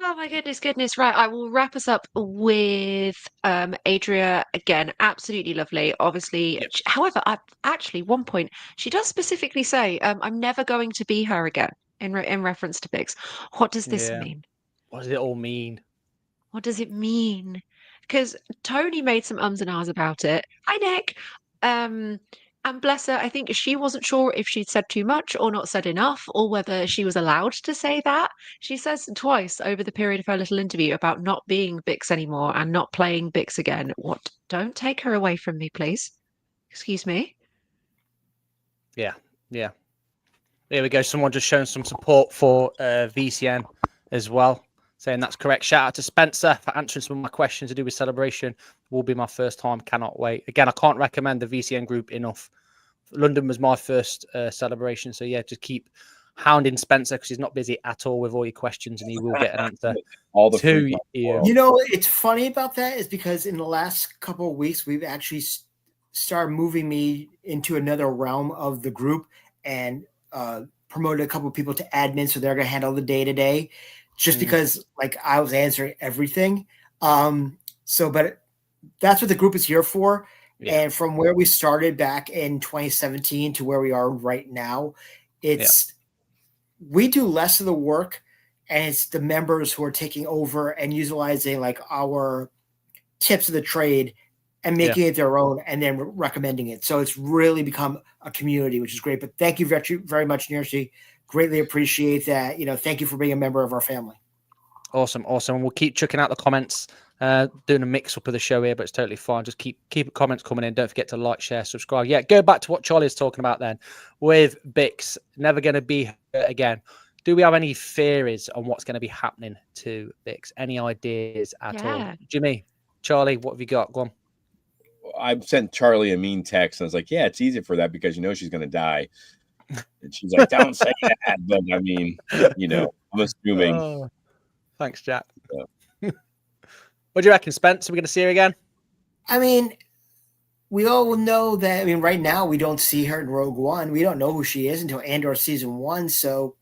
Oh my goodness. Right, I will wrap us up with Adria again. Absolutely lovely. Obviously, however, one point she does specifically say, "I'm never going to be her again." In reference to Biggs. What does this mean? What does it all mean? What does it mean? Because Tony made some ums and ahs about it. Hi, Nick. And bless her, I think she wasn't sure if she'd said too much or not said enough, or whether she was allowed to say that. She says twice over the period of her little interview about not being Bix anymore and not playing Bix again. What? Don't take her away from me, please. Excuse me? Yeah. There we go. Someone just showing some support for VCN as well, saying that's correct. Shout out to Spencer for answering some of my questions to do with Celebration. Will be my first time. Cannot wait. Again, I can't recommend the VCN group enough. London was my first Celebration. So yeah, just keep hounding Spencer because he's not busy at all with all your questions, and he will get an answer All the to free time in the you. world. You know, it's funny about that is because in the last couple of weeks, we've actually started moving me into another realm of the group and promoted a couple of people to admin, so they're going to handle the day-to-day just because like I was answering everything. But that's what the group is here for. Yeah. And from where we started back in 2017 to where we are right now, we do less of the work, and it's the members who are taking over and utilizing like our tips of the trade and making it their own and then recommending it. So it's really become a community, which is great. But thank you very much, Nirsi. Greatly appreciate that. Thank you for being a member of our family. Awesome. And we'll keep checking out the comments, doing a mix up of the show here, but it's totally fine. Just keep comments coming in. Don't forget to like, share, subscribe. Yeah, go back to what Charlie is talking about then with Bix. Never going to be hurt again. Do we have any theories on what's going to be happening to Bix? Any ideas at all? Jimmy, Charlie, what have you got? Go on. I sent Charlie a mean text, and I was like, yeah, it's easy for that because she's going to die. And she's like, don't say that. But I mean, I'm assuming. Oh, thanks, Jack. Yeah. What do you reckon, Spence? Are we going to see her again? I mean, we all know that. I mean, right now we don't see her in Rogue One. We don't know who she is until Andor season 1. So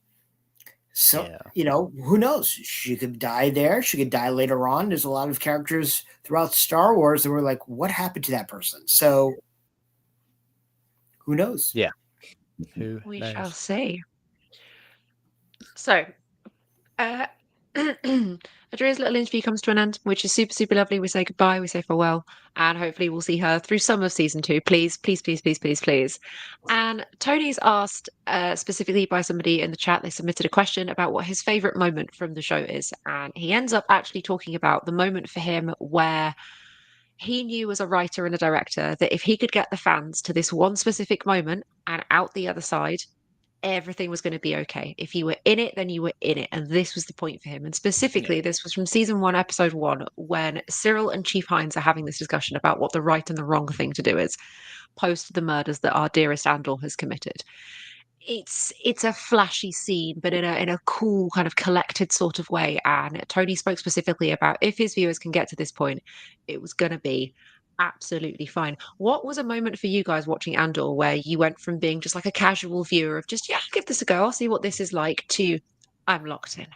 who knows? She could die there. She could die later on. There's a lot of characters throughout Star Wars that were like, what happened to that person? So who knows? Yeah. We shall see. So, Adria's little interview comes to an end, which is super, super lovely. We say goodbye, we say farewell, and hopefully we'll see her through some of season 2. Please, please, please, please, please, please. And Tony's asked specifically by somebody in the chat, they submitted a question about what his favourite moment from the show is. And he ends up actually talking about the moment for him where he knew as a writer and a director that if he could get the fans to this one specific moment and out the other side, everything was going to be okay. If you were in it, then you were in it. And this was the point for him. And specifically, this was from season 1, episode 1, when Cyril and Chief Hines are having this discussion about what the right and the wrong thing to do is post the murders that our dearest Andor has committed. It's a flashy scene, but in a cool kind of collected sort of way. And Tony spoke specifically about if his viewers can get to this point, it was going to be absolutely fine. What was a moment for you guys watching Andor where you went from being just like a casual viewer of just, I'll give this a go, I'll see what this is like, to I'm locked in?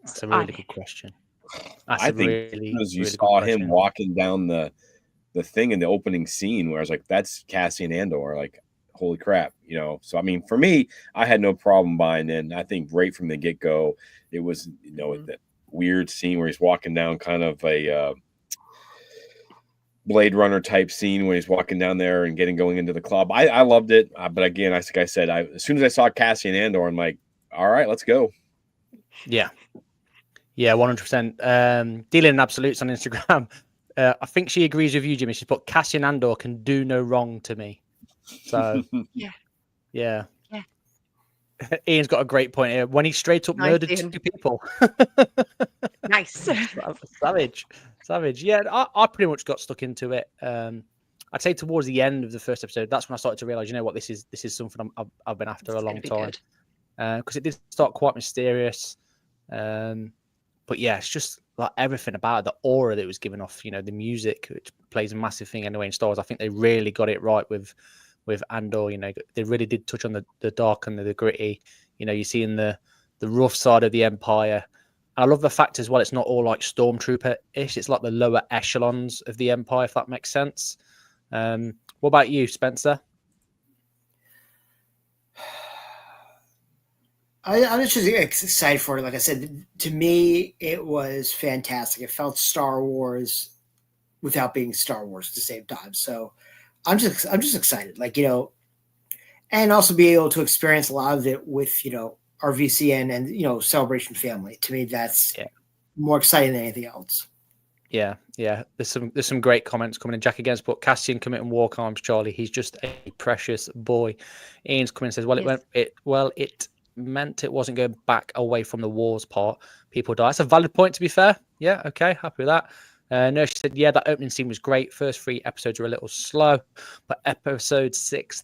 That's a really good question. I think because you saw him walking down the thing in the opening scene where I was like, that's Cassian Andor, like, holy crap, So, I mean, for me, I had no problem buying in. I think right from the get-go, it was, that weird scene where he's walking down kind of a Blade Runner type scene when he's walking down there and going into the club. I loved it. But again, I think I said, as soon as I saw Cassian Andor, I'm like, all right, let's go. Yeah. Yeah, 100%. Dealing in absolutes on Instagram. I think she agrees with you, Jimmy. She's put Cassian Andor can do no wrong to me. So, yeah. Ian's got a great point here. When he straight up murdered 2 people. Nice. Savage. Yeah, I pretty much got stuck into it. I'd say towards the end of the first episode, that's when I started to realize, this is something I've been after a long time. Because it did start quite mysterious. But yeah, it's just like everything about it, the aura that it was giving off, the music, which plays a massive thing anyway in Star Wars. I think they really got it right with Andor. They really did touch on the dark and the gritty. You see in the rough side of the Empire. I love the fact as well, it's not all like Stormtrooper-ish. It's like the lower echelons of the Empire, if that makes sense. What about you, Spencer? I'm just excited for it. Like I said, to me, it was fantastic. It felt Star Wars without being Star Wars at the same time. So I'm just excited, and also be able to experience a lot of it with, our VCN and, Celebration family. To me, that's more exciting than anything else. Yeah. There's some great comments coming in. Jack against put Cassian committing war crimes, Charlie. He's just a precious boy. Ian's coming and says, it meant it wasn't going back away from the wars part. People die. That's a valid point, to be fair. Yeah, okay, happy with that. No, she said, yeah, that opening scene was great. First 3 episodes were a little slow, but episode 6,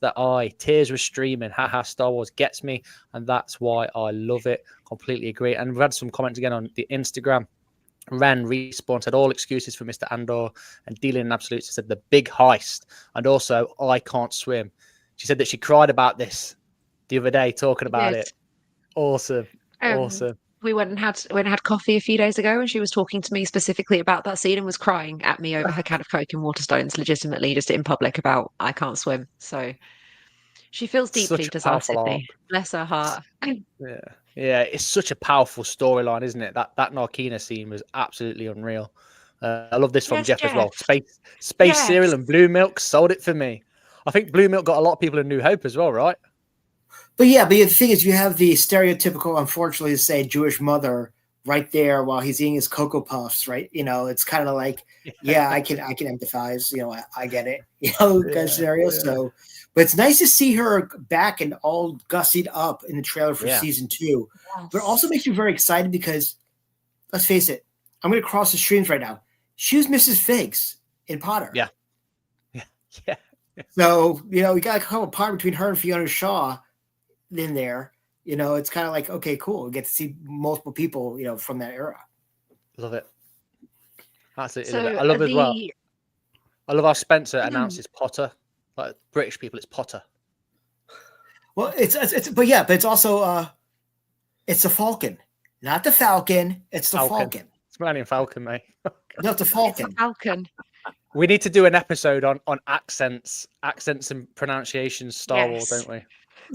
tears were streaming. Haha, Star Wars gets me, and that's why I love it. Completely agree. And we've had some comments again on the Instagram. Ren Respawn said all excuses for Mr. Andor, and Dealing in Absolutes said the big heist, and also I can't swim. She said that she cried about this the other day, talking about it. Awesome. Awesome. We went and had coffee a few days ago, and she was talking to me specifically about that scene and was crying at me over her can of Coke and Waterstones, legitimately, just in public, about I can't swim. So she feels deeply, Such a does our powerful arc. Sydney. Bless her heart. Yeah, it's such a powerful storyline, isn't it? That Narkina scene was absolutely unreal. I love this from Yes, Jeff as well. Jeff. Space cereal and blue milk sold it for me. I think blue milk got a lot of people in New Hope as well, right? But the thing is, you have the stereotypical, unfortunately to say, Jewish mother right there while he's eating his Cocoa Puffs, right? It's kind of like, I can empathize. I get it. Kind of scenario. Yeah. So, but it's nice to see her back and all gussied up in the trailer for season 2. Yes. But it also makes me very excited because, let's face it, I'm going to cross the streams right now. She was Mrs. Figs in Potter. Yeah. So, we got a couple part between her and Fiona Shaw in there. It's kind of like, okay, cool. We get to see multiple people, from that era. Love it. Absolutely So love it. I love as well. I love how Spencer announces Potter. Like British people, it's Potter. Well, but it's also it's the Falcon, not the Falcon. It's the Falcon. It's Millennium Falcon, mate. No, it's the Falcon. It's a Falcon. We need to do an episode on accents and pronunciations, Star Wars, don't we?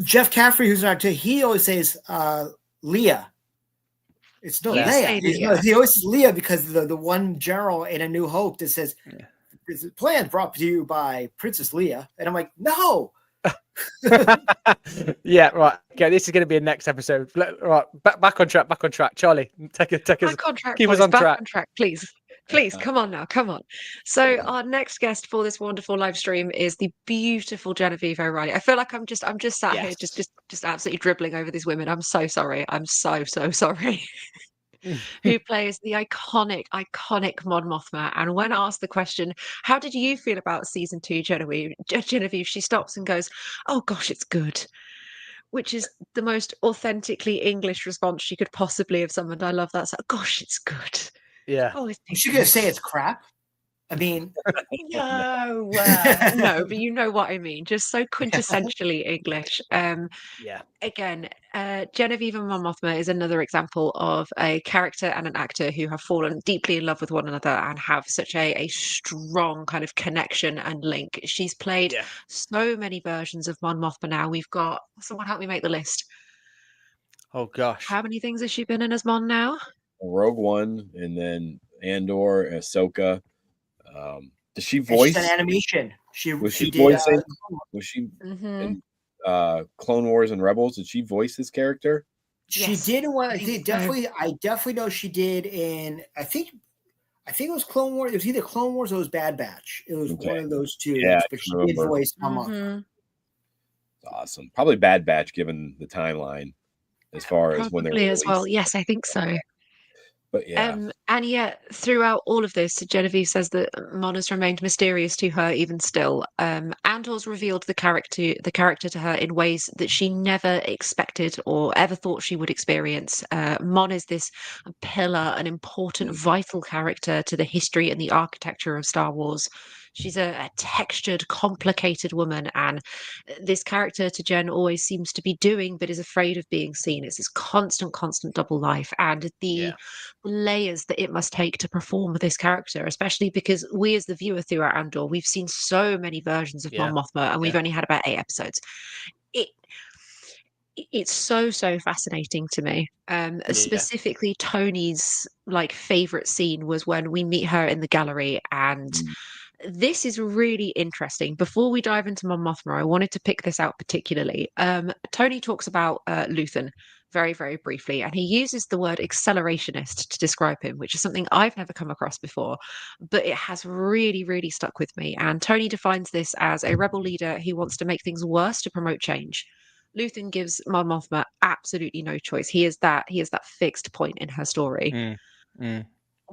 Jeff Caffrey, who's an actor, he always says Leah. It's no Leia. He always says Leah because the one general in A New Hope that says this plan brought to you by Princess Leia, and I'm like, no. Yeah, right. Okay, this is going to be a next episode. Right, back on track. Charlie, take us. Keep us on track. Please, come on now, come on. So our next guest for this wonderful live stream is the beautiful Genevieve O'Reilly. I feel like I'm just sat here just absolutely dribbling over these women. I'm so sorry. I'm so sorry. Who plays the iconic Mon Mothma. And when asked the question, how did you feel about season 2, Genevieve, she stops and goes, oh gosh, it's good. Which is the most authentically English response she could possibly have summoned. I love that. So, gosh, it's good. Yeah. Oh, Is she going to say it's crap? I mean, no, but you know what I mean. Just so quintessentially English. Again, Genevieve and Mon Mothma is another example of a character and an actor who have fallen deeply in love with one another and have such a strong kind of connection and link. She's played so many versions of Mon Mothma now. We've got someone help me make the list. Oh gosh, how many things has she been in as Mon now? Rogue One, and then Andor, Ahsoka. Does she voice an animation? Was she in Clone Wars and Rebels? Did she voice this character? She did one. I definitely know she did in. I think it was Clone Wars. It was either Clone Wars or it was Bad Batch. It was one of those two. Yeah, but she did voice Awesome. Probably Bad Batch, given the timeline, as far as when they're as well. Yes, I think so. But and yet throughout all of this, Genevieve says that Mon has remained mysterious to her even still. Andor's revealed the character to her in ways that she never expected or ever thought she would experience. Mon is this pillar, an important, vital character to the history and the architecture of Star Wars. She's a textured, complicated woman, and this character to Jen always seems to be doing, but is afraid of being seen. It's this constant double life, and the layers that it must take to perform this character, especially because we, as the viewer throughout Andor, we've seen so many versions of Mon Mothma, and we've only had about 8 episodes. It's so fascinating to me. Specifically, Tony's favorite scene was when we meet her in the gallery, and this is really interesting. Before we dive into Mon Mothma, I wanted to pick this out particularly. Tony talks about Luthen very, very briefly, and he uses the word accelerationist to describe him, which is something I've never come across before, but it has really, really stuck with me. And Tony defines this as a rebel leader who wants to make things worse to promote change. Luthen gives Mon Mothma absolutely no choice. He is that fixed point in her story.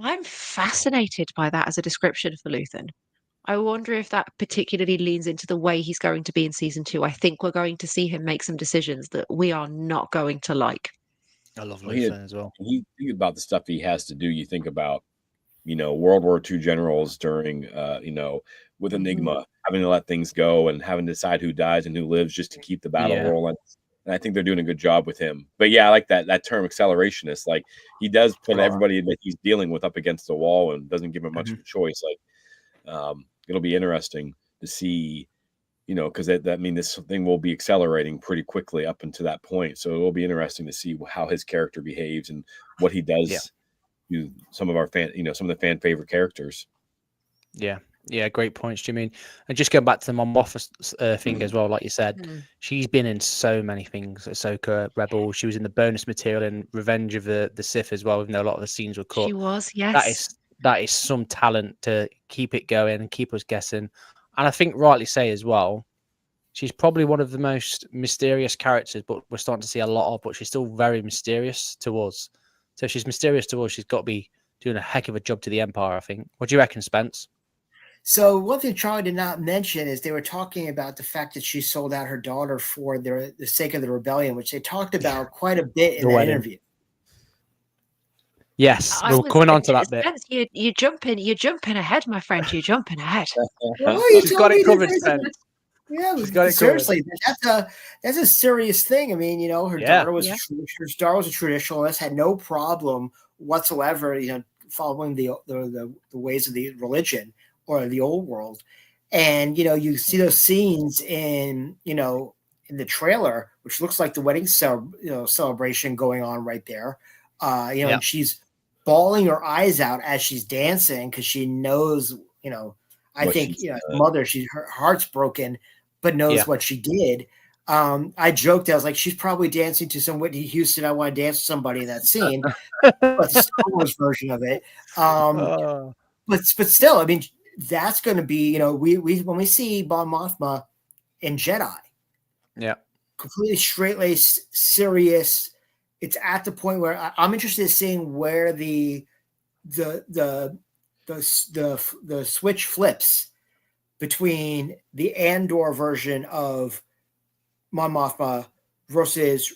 I'm fascinated by that as a description for Luthen. I wonder if that particularly leans into the way he's going to be in season 2. I think we're going to see him make some decisions that we are not going to like. I love Well, he Luthen as well. he think about the stuff he has to do. You think about, World War II generals during, with Enigma, having to let things go and having to decide who dies and who lives just to keep the battle Yeah. rolling. And I think they're doing a good job with him. But yeah, I like that term accelerationist. Like, he does put Right. everybody that he's dealing with up against the wall and doesn't give him much Mhm. of a choice. Like, it'll be interesting to see, because that means this thing will be accelerating pretty quickly up until that point. So it will be interesting to see how his character behaves and what he does. Yeah. Some of our some of the fan favorite characters. Yeah, great points, Jimmy. And just going back to the Mon Mothma thing as well, like you said, she's been in so many things. Ahsoka, Rebels. She was in the bonus material in Revenge of the Sith as well, even though a lot of the scenes were cut. She was, yes. That is some talent to keep it going and keep us guessing. And I think rightly say as well, she's probably one of the most mysterious characters, but we're starting to see a lot of, but she's still very mysterious to us. So if she's mysterious to us, she's got to be doing a heck of a job to the Empire, I think. What do you reckon, Spence? So one thing Charlie did not mention is they were talking about the fact that she sold out her daughter for the sake of the rebellion, which they talked about quite a bit in that interview. Yes, we're coming on to that bit. Spence, you're jumping ahead, my friend. You're jumping ahead. She's got it covered, Spence. Yeah, She's got it seriously, that's a serious thing. I mean, her daughter was a traditionalist, had no problem whatsoever, following the ways of the religion or the old world. And you see those scenes in the trailer, which looks like the wedding celebration going on right there. And she's bawling her eyes out as she's dancing because she knows, I think mother, her heart's broken, but knows what she did. I joked, I was like, she's probably dancing to some Whitney Houston, I Want to Dance with Somebody in that scene, but the Star Wars version of it. But still, I mean, that's going to be, we when we see Mon Mothma in Jedi, completely straight-laced, serious. It's at the point where I'm interested in seeing where the switch flips between the Andor version of Mon Mothma versus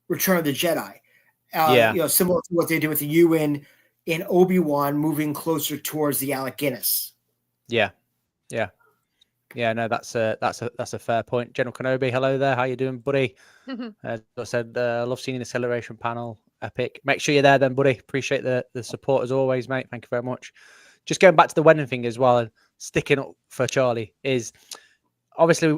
Return of the Jedi. Similar to what they did with the Ewan in Obi-Wan, moving closer towards the Alec Guinness. No, that's a fair point. General Kenobi, hello there. How you doing, buddy? As I said, love seeing the acceleration panel. Epic. Make sure you're there then, buddy. Appreciate the support as always, mate. Thank you very much. Just going back to the wedding thing as well, and sticking up for Charlie is obviously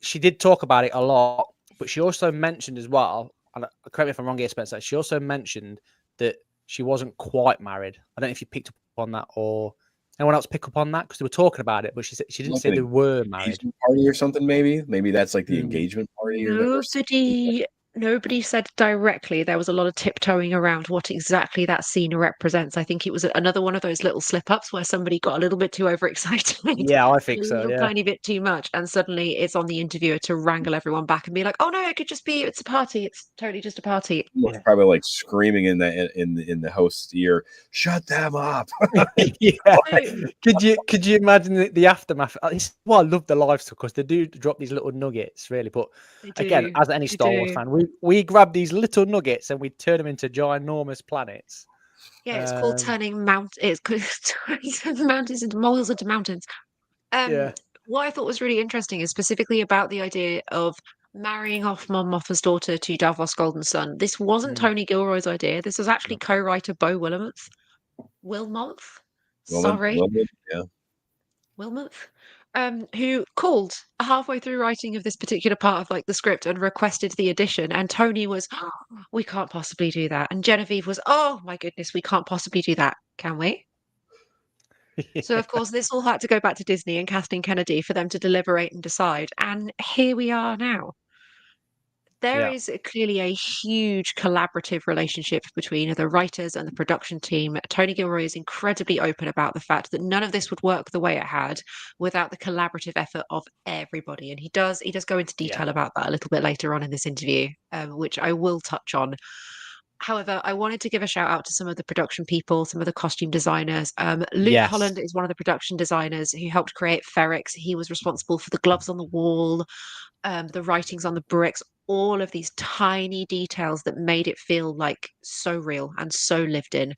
she did talk about it a lot, but she also mentioned as well, and correct me if I'm wrong here, Spencer, she also mentioned that she wasn't quite married. I don't know if you picked up on that or anyone else pick up on that because they were talking about it, but she didn't say they were married. Party or something, maybe that's like the engagement party. Nobody said directly. There was a lot of tiptoeing around what exactly that scene represents. I think it was another one of those little slip-ups where somebody got a little bit too overexcited. Yeah, I think so. A tiny bit too much, and suddenly it's on the interviewer to wrangle everyone back and be like, "Oh no, it could just be. It's a party. It's totally just a party." Probably like screaming in the host's ear, "Shut them up!" Could you imagine the aftermath? It's why I love the live stuff because they do drop these little nuggets, really. But again, as any Star Wars fan, we grab these little nuggets and we turn them into ginormous planets. Yeah, it's called turning mountains into moles into mountains. What I thought was really interesting is specifically about the idea of marrying off Mon Mothma's daughter to Davos Golden Sun. This wasn't Tony Gilroy's idea. This was actually co-writer Beau Wilmot. Sorry. Wilmot. Who called halfway through writing of this particular part of like the script and requested the addition, and Tony was, "Oh, we can't possibly do that," and Genevieve was, "Oh my goodness, we can't possibly do that, can we?" So of course this all had to go back to Disney and Kathleen Kennedy for them to deliberate and decide, and here we are now. There is clearly a huge collaborative relationship between the writers and the production team. Tony Gilroy is incredibly open about the fact that none of this would work the way it had without the collaborative effort of everybody. And he does go into detail about that a little bit later on in this interview, which I will touch on. However, I wanted to give a shout out to some of the production people, some of the costume designers. Luke Yes. Holland is one of the production designers who helped create Ferrex. He was responsible for the gloves on the wall, the writings on the bricks, all of these tiny details that made it feel like so real and so lived in.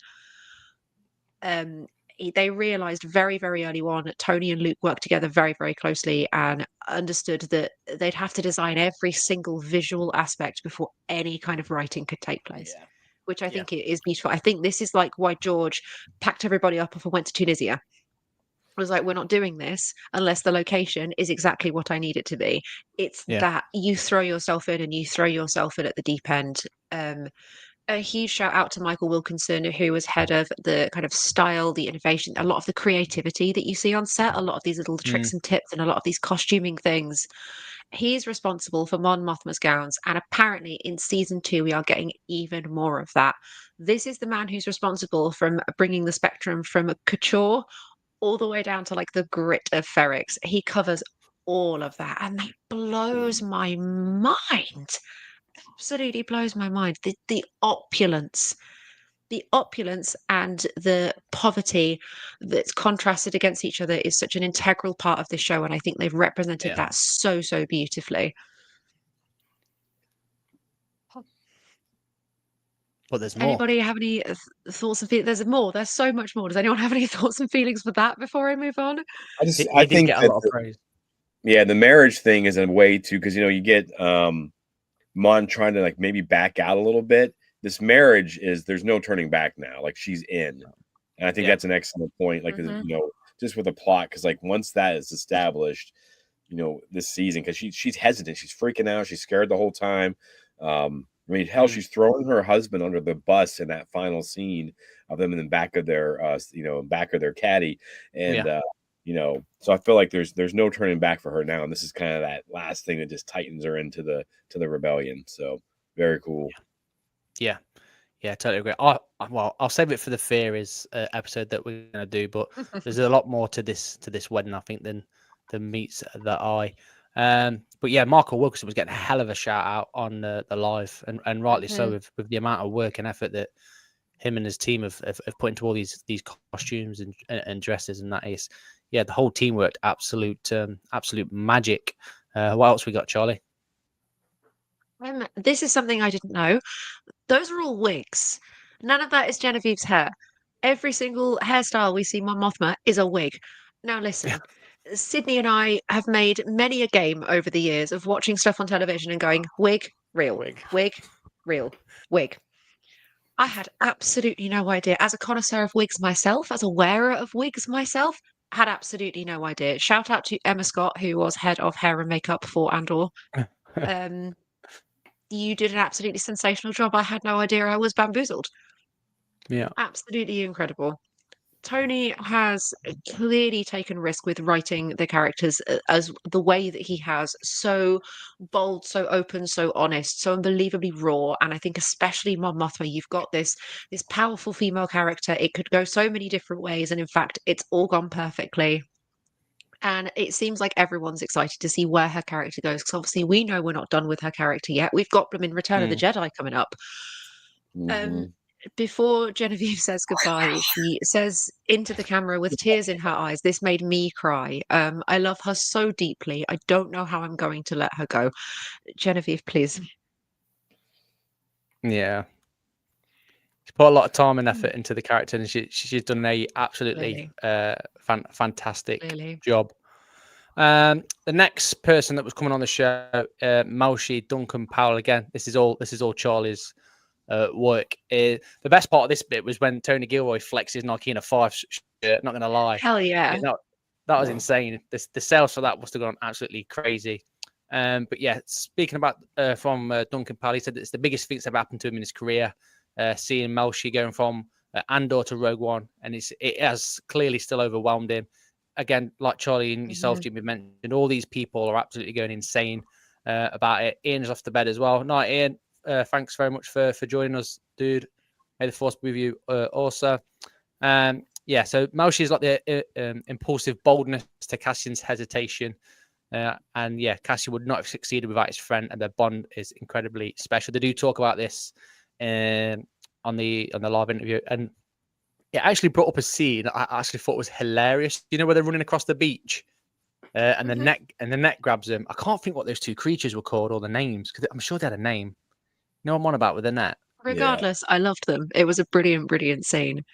They realized very, very early on that Tony and Luke worked together very, very closely and understood that they'd have to design every single visual aspect before any kind of writing could take place, Yeah. which I Yeah. think is beautiful. I think this is like why George packed everybody up and went to Tunisia. It was like, we're not doing this unless the location is exactly what I need it to be. It's Yeah. that you throw yourself in and you throw yourself in at the deep end. A huge shout out to Michael Wilkinson, who was head of the kind of style, the innovation, a lot of the creativity that you see on set, a lot of these little tricks and tips, and a lot of these costuming things. He's responsible for Mon Mothma's gowns, and apparently in season 2 we are getting even more of that. This is the man who's responsible from bringing the spectrum from couture all the way down to like the grit of Ferrex. He covers all of that, and that blows my mind. Absolutely blows my mind. The opulence, and the poverty that's contrasted against each other is such an integral part of the show, and I think they've represented Yeah. that so beautifully. But there's more. Anybody have any thoughts and feelings? There's more. There's so much more. Does anyone have any thoughts and feelings for that before I move on? He I did think get a that lot of praise. the marriage thing is a way to, because you get Mon trying to like maybe back out a little bit. This marriage there's no turning back now. Like she's in, and I think that's an excellent point. Like just with the plot, because like once that is established, this season, because she's hesitant, she's freaking out, she's scared the whole time. I mean, hell, she's throwing her husband under the bus in that final scene of them in the back of their, back of their caddy, and so I feel like there's no turning back for her now, and this is kind of that last thing that just tightens her into the rebellion. So very cool. Yeah, totally agree. I'll save it for the theories episode that we're gonna do, but there's a lot more to this wedding, I think, than meets the eye. But yeah, Michael Wilkinson was getting a hell of a shout out on the live, and rightly so, with the amount of work and effort that him and his team have put into all these costumes and dresses, and that is, the whole team worked absolute magic. What else we got, Charlie? This is something I didn't know. Those are all wigs. None of that is Genevieve's hair. Every single hairstyle we see Mon Mothma is a wig. Now listen, Sydney and I have made many a game over the years of watching stuff on television and going, wig, real, wig, real, wig. I had absolutely no idea. As a connoisseur of wigs myself, as a wearer of wigs myself, had absolutely no idea. Shout out to Emma Scott, who was head of hair and makeup for Andor. You did an absolutely sensational job. I had no idea. I was bamboozled. Yeah. Absolutely incredible. Tony has clearly taken risk with writing the characters as the way that he has, so bold, so open, so honest, so unbelievably raw. And I think especially Mon Mothma, you've got this powerful female character. It could go so many different ways, and in fact, it's all gone perfectly. And it seems like everyone's excited to see where her character goes, because obviously we know we're not done with her character yet. We've got them in Return of the Jedi coming up. Before Genevieve says goodbye, she says into the camera with tears in her eyes, "This made me cry. I love her so deeply. I don't know how I'm going to let her go." Genevieve, please. Yeah. She put a lot of time and effort into the character, and she's done a absolutely fantastic job. The next person that was coming on the show, Melshi Duncan Powell. Again, this is all Charlie's work. The best part of this bit was when Tony Gilroy flexes Narkina 5 shirt. Not gonna lie, hell yeah, that was insane. The sales for that must have gone absolutely crazy. But yeah, speaking about from Duncan Powell, he said that it's the biggest thing that's ever happened to him in his career. Seeing Melshi going from Andor to Rogue One, and it has clearly still overwhelmed him. Again, like Charlie and yourself, Jimmy mentioned, all these people are absolutely going insane about it. Ian's off the bed as well. Night, Ian. Thanks very much for joining us, dude. May the force be with you also. So Melshi is like the impulsive boldness to Cassian's hesitation. Cassian would not have succeeded without his friend, and their bond is incredibly special. They do talk about this on the live interview, and it actually brought up a scene I actually thought was hilarious. You know, where they're running across the beach, and the net grabs them. I can't think what those two creatures were called or the names, because I'm sure they had a name. You know what I'm on about with the net? Regardless, I loved them. It was a brilliant, brilliant scene.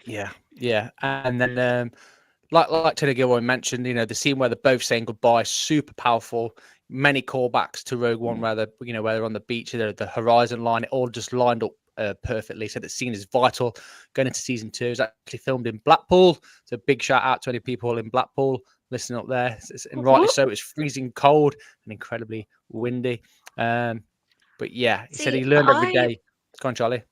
Yeah, yeah. And then like Tony Gilroy mentioned, you know, the scene where they're both saying goodbye, super powerful. Many callbacks to Rogue One, where they're on the beach, the horizon line, it all just lined up perfectly. So the scene is vital going into season 2. It's actually filmed in Blackpool. So big shout out to any people in Blackpool listening up there. And rightly so, it's freezing cold and incredibly windy. But yeah, he said he learned every day. Go on, Charlie.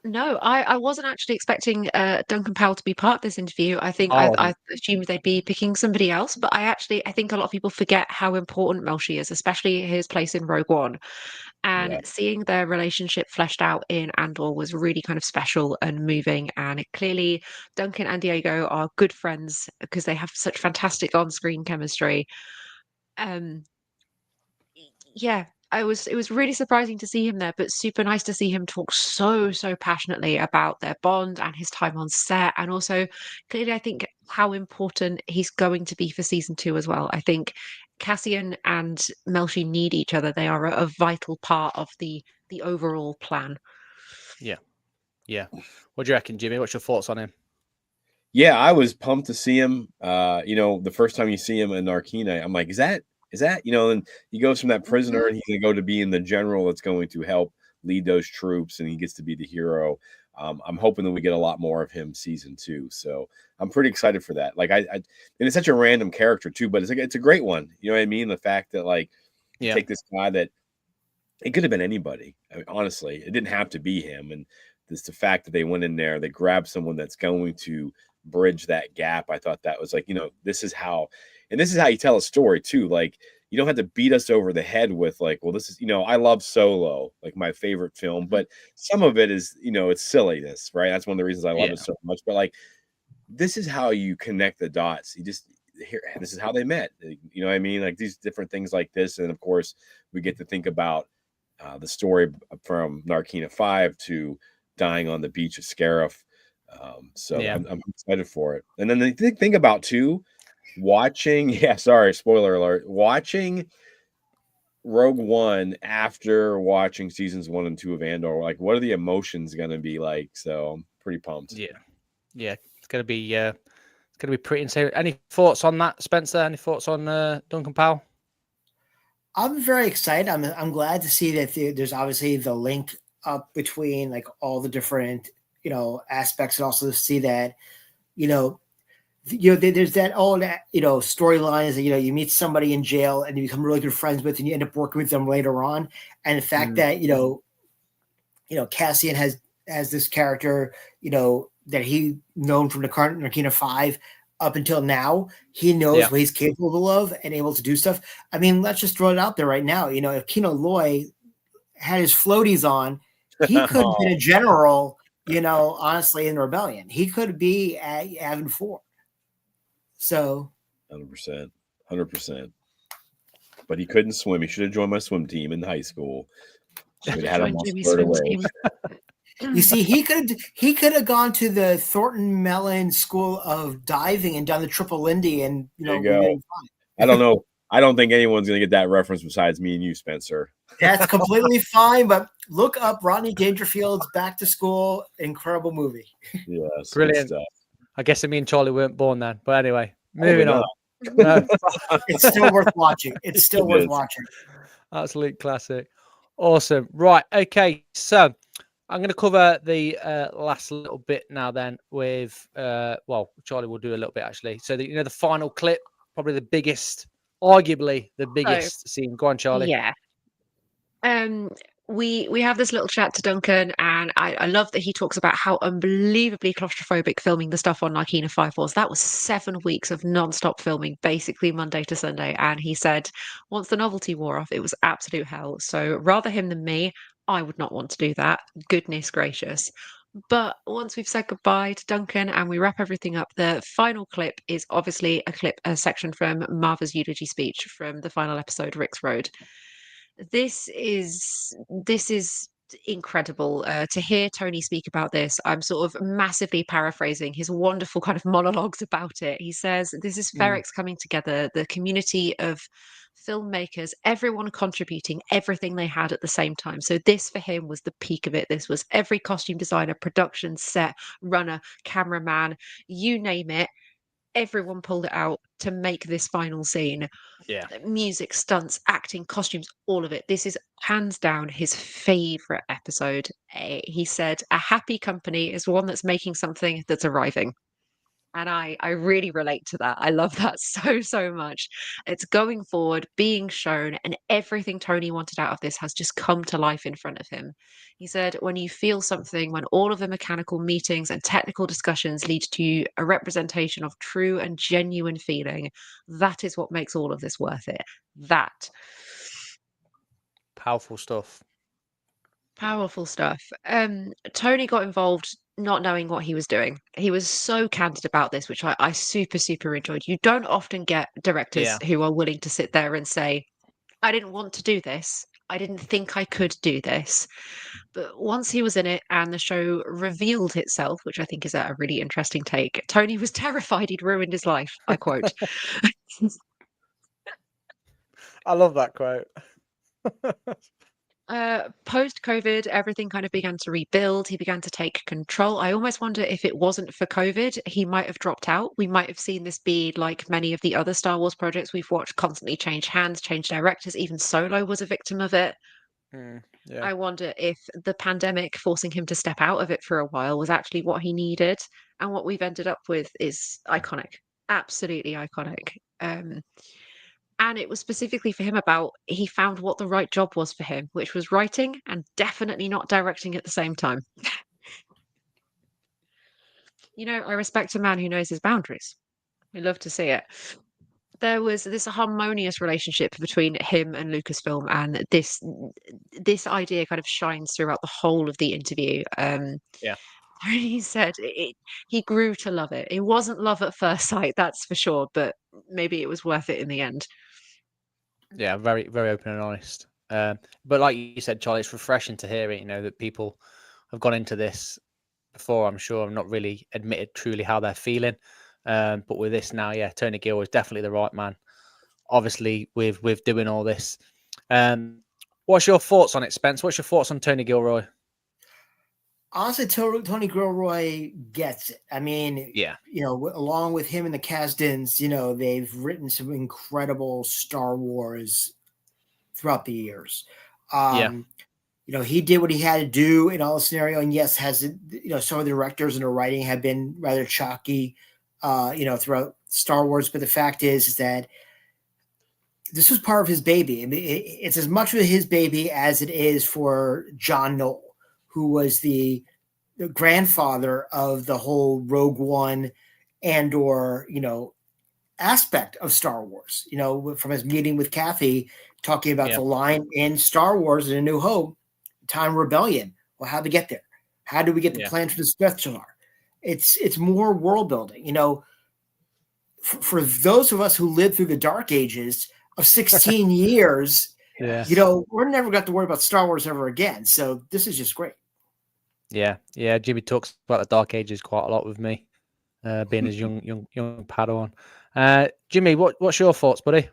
No, I wasn't actually expecting Duncan Powell to be part of this interview. I think Oh, I assumed they'd be picking somebody else, but I think a lot of people forget how important Melshi is, especially his place in Rogue One. And seeing their relationship fleshed out in Andor was really kind of special and moving. And clearly, Duncan and Diego are good friends because they have such fantastic on-screen chemistry. Yeah, it was really surprising to see him there, but super nice to see him talk so passionately about their bond and his time on set, and also clearly I think how important he's going to be for season 2 as well. I think Cassian and Melshi need each other. They are a vital part of the overall plan. Yeah. What do you reckon, Jimmy? What's your thoughts on him? Yeah, I was pumped to see him. The first time you see him in Narkina, I'm like, is that, and he goes from that prisoner and he's going to go to being the general that's going to help lead those troops, and he gets to be the hero. I'm hoping that we get a lot more of him season 2. So I'm pretty excited for that. Like and it's such a random character too, but it's a great one. You know what I mean? The fact that you take this guy that it could have been anybody. I mean, honestly, it didn't have to be him. And the fact that they went in there, they grabbed someone that's going to bridge that gap. I thought that was this is how you tell a story too. Like, you don't have to beat us over the head with well, this is, I love Solo, like my favorite film, but some of it is, it's silliness, right? That's one of the reasons I love it so much. But this is how you connect the dots. You just this is how they met. You know what I mean? Like these different things like this. And of course, we get to think about the story from Narkina 5 to dying on the beach of Scarif. I'm excited for it. And then the thing about too, watching, spoiler alert, watching Rogue One after watching seasons 1 and 2 of Andor, what are the emotions going to be like? So I'm pretty pumped. Yeah, it's going to be pretty insane. Any thoughts on that, Spencer? Any thoughts on Duncan Powell? I'm very excited. I'm glad to see that there's obviously the link up between all the different aspects, and also to see that there's that all that storyline is that you meet somebody in jail and you become really good friends with, and you end up working with them later on, and the fact that Cassian has this character that he known from the current Narkina 5 up until now, he knows what he's capable of and able to do stuff. I mean, let's just throw it out there right now. If Kino Loy had his floaties on, he could have been a general, honestly, in Rebellion. He could be at Yavin 4. So 100%. But he couldn't swim. He should have joined my swim team in high school. Should have had him all squared away. You see, he could have gone to the Thornton Mellon School of Diving and done the Triple Lindy, and there you go. I don't know. I don't think anyone's going to get that reference besides me and you, Spencer. That's completely fine, but look up Rodney Dangerfield's Back to School. Incredible movie. Yes, brilliant. I guess me and Charlie weren't born then, but anyway, moving on. It's still worth watching. It's still worth watching. Absolute classic. Awesome. Right. Okay. So I'm going to cover the last little bit now then with, Charlie will do a little bit actually. So, the final clip, probably the biggest, arguably the biggest scene. Go on, Charlie. Yeah. We have this little chat to Duncan, and I love that he talks about how unbelievably claustrophobic filming the stuff on Narkina 5 was. That was 7 weeks of non-stop filming, basically Monday to Sunday. And he said once the novelty wore off, it was absolute hell. So rather him than me, I would not want to do that. Goodness gracious. But once we've said goodbye to Duncan and we wrap everything up, the final clip is obviously a section from Marva's eulogy speech from the final episode, Rick's Road. This is incredible to hear Tony speak about this. I'm sort of massively paraphrasing his wonderful kind of monologues about it. He says, "This is Ferrex coming together, the community of filmmakers, everyone contributing everything they had at the same time." So this for him was the peak of it. This was every costume designer, production, set, runner, cameraman, you name it. Everyone pulled it out to make this final scene. Yeah. Music, stunts, acting, costumes, all of it. This is hands down his favorite episode. He said, "A happy company is one that's making something that's arriving." And I really relate to that. I love that so much. It's going forward, being shown, and everything Tony wanted out of this has just come to life in front of him. He said, when you feel something, when all of the mechanical meetings and technical discussions lead to a representation of true and genuine feeling, that is what makes all of this worth it. That. Powerful stuff. Powerful stuff. Tony got involved not knowing what he was doing. He was so candid about this, which I super enjoyed. You don't often get directors Yeah. who are willing to sit there and say, "I didn't want to do this. I didn't think I could do this." But once he was in it and the show revealed itself, which I think is a really interesting take, Tony was terrified he'd ruined his life. I quote. I love that quote. Post COVID, everything kind of began to rebuild. He began to take control. I almost wonder if it wasn't for COVID, he might have dropped out. We might have seen this be like many of the other Star Wars projects we've watched constantly change hands, change directors. Even Solo was a victim of it. Yeah. I wonder if the pandemic forcing him to step out of it for a while was actually what he needed. And what we've ended up with is iconic, absolutely iconic. And it was specifically for him about he found what the right job was for him, which was writing and definitely not directing at the same time. I respect a man who knows his boundaries. We love to see it. There was this harmonious relationship between him and Lucasfilm, and this idea kind of shines throughout the whole of the interview. Yeah. He said he grew to love it. It wasn't love at first sight, that's for sure, but maybe it was worth it in the end. Yeah, very, very open and honest. But like you said, Charlie, it's refreshing to hear it, that people have gone into this before, I'm sure, and not really admitted truly how they're feeling. But with this now, yeah, Tony Gill is definitely the right man. Obviously, with doing all this. What's your thoughts on it, Spence? What's your thoughts on Tony Gilroy? Honestly, Tony Gilroy gets it. I mean, yeah, along with him and the Kasdans, they've written some incredible Star Wars throughout the years. He did what he had to do in all the scenario, and yes, some of the directors and the writing have been rather chalky, throughout Star Wars. But the fact is that this was part of his baby. I mean, it's as much of his baby as it is for John Knoll, who was the grandfather of the whole Rogue One Andor, aspect of Star Wars, from his meeting with Kathy, talking about the line in Star Wars in A New Hope, Time of Rebellion. Well, how to get there? How do we get the plan for the Death Star? It's more world building, for those of us who lived through the dark ages of 16 years, we're never got to worry about Star Wars ever again. So this is just great. Yeah. Jimmy talks about the Dark Ages quite a lot with me, being his young Padawan. Jimmy, what's your thoughts, buddy?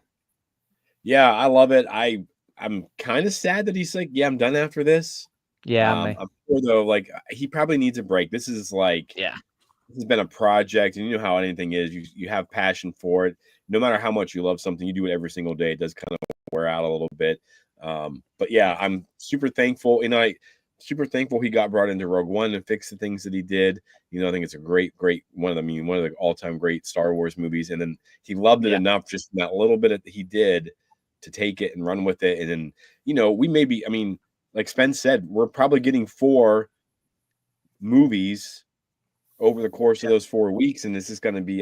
Yeah, I love it. I'm kind of sad that he's like, yeah, I'm done after this. Yeah, I'm sure though, like he probably needs a break. This is like, this has been a project, and you know how anything is. You have passion for it. No matter how much you love something, you do it every single day. It does kind of wear out a little bit. But yeah, I'm super thankful, and super thankful he got brought into Rogue One and fixed the things that he did. I think it's a great one of the all-time great Star Wars movies. And then he loved it enough, just that little bit that he did, to take it and run with it. And then, we may be, like Spence said, we're probably getting 4 movies over the course of those 4 weeks. And this is going to be,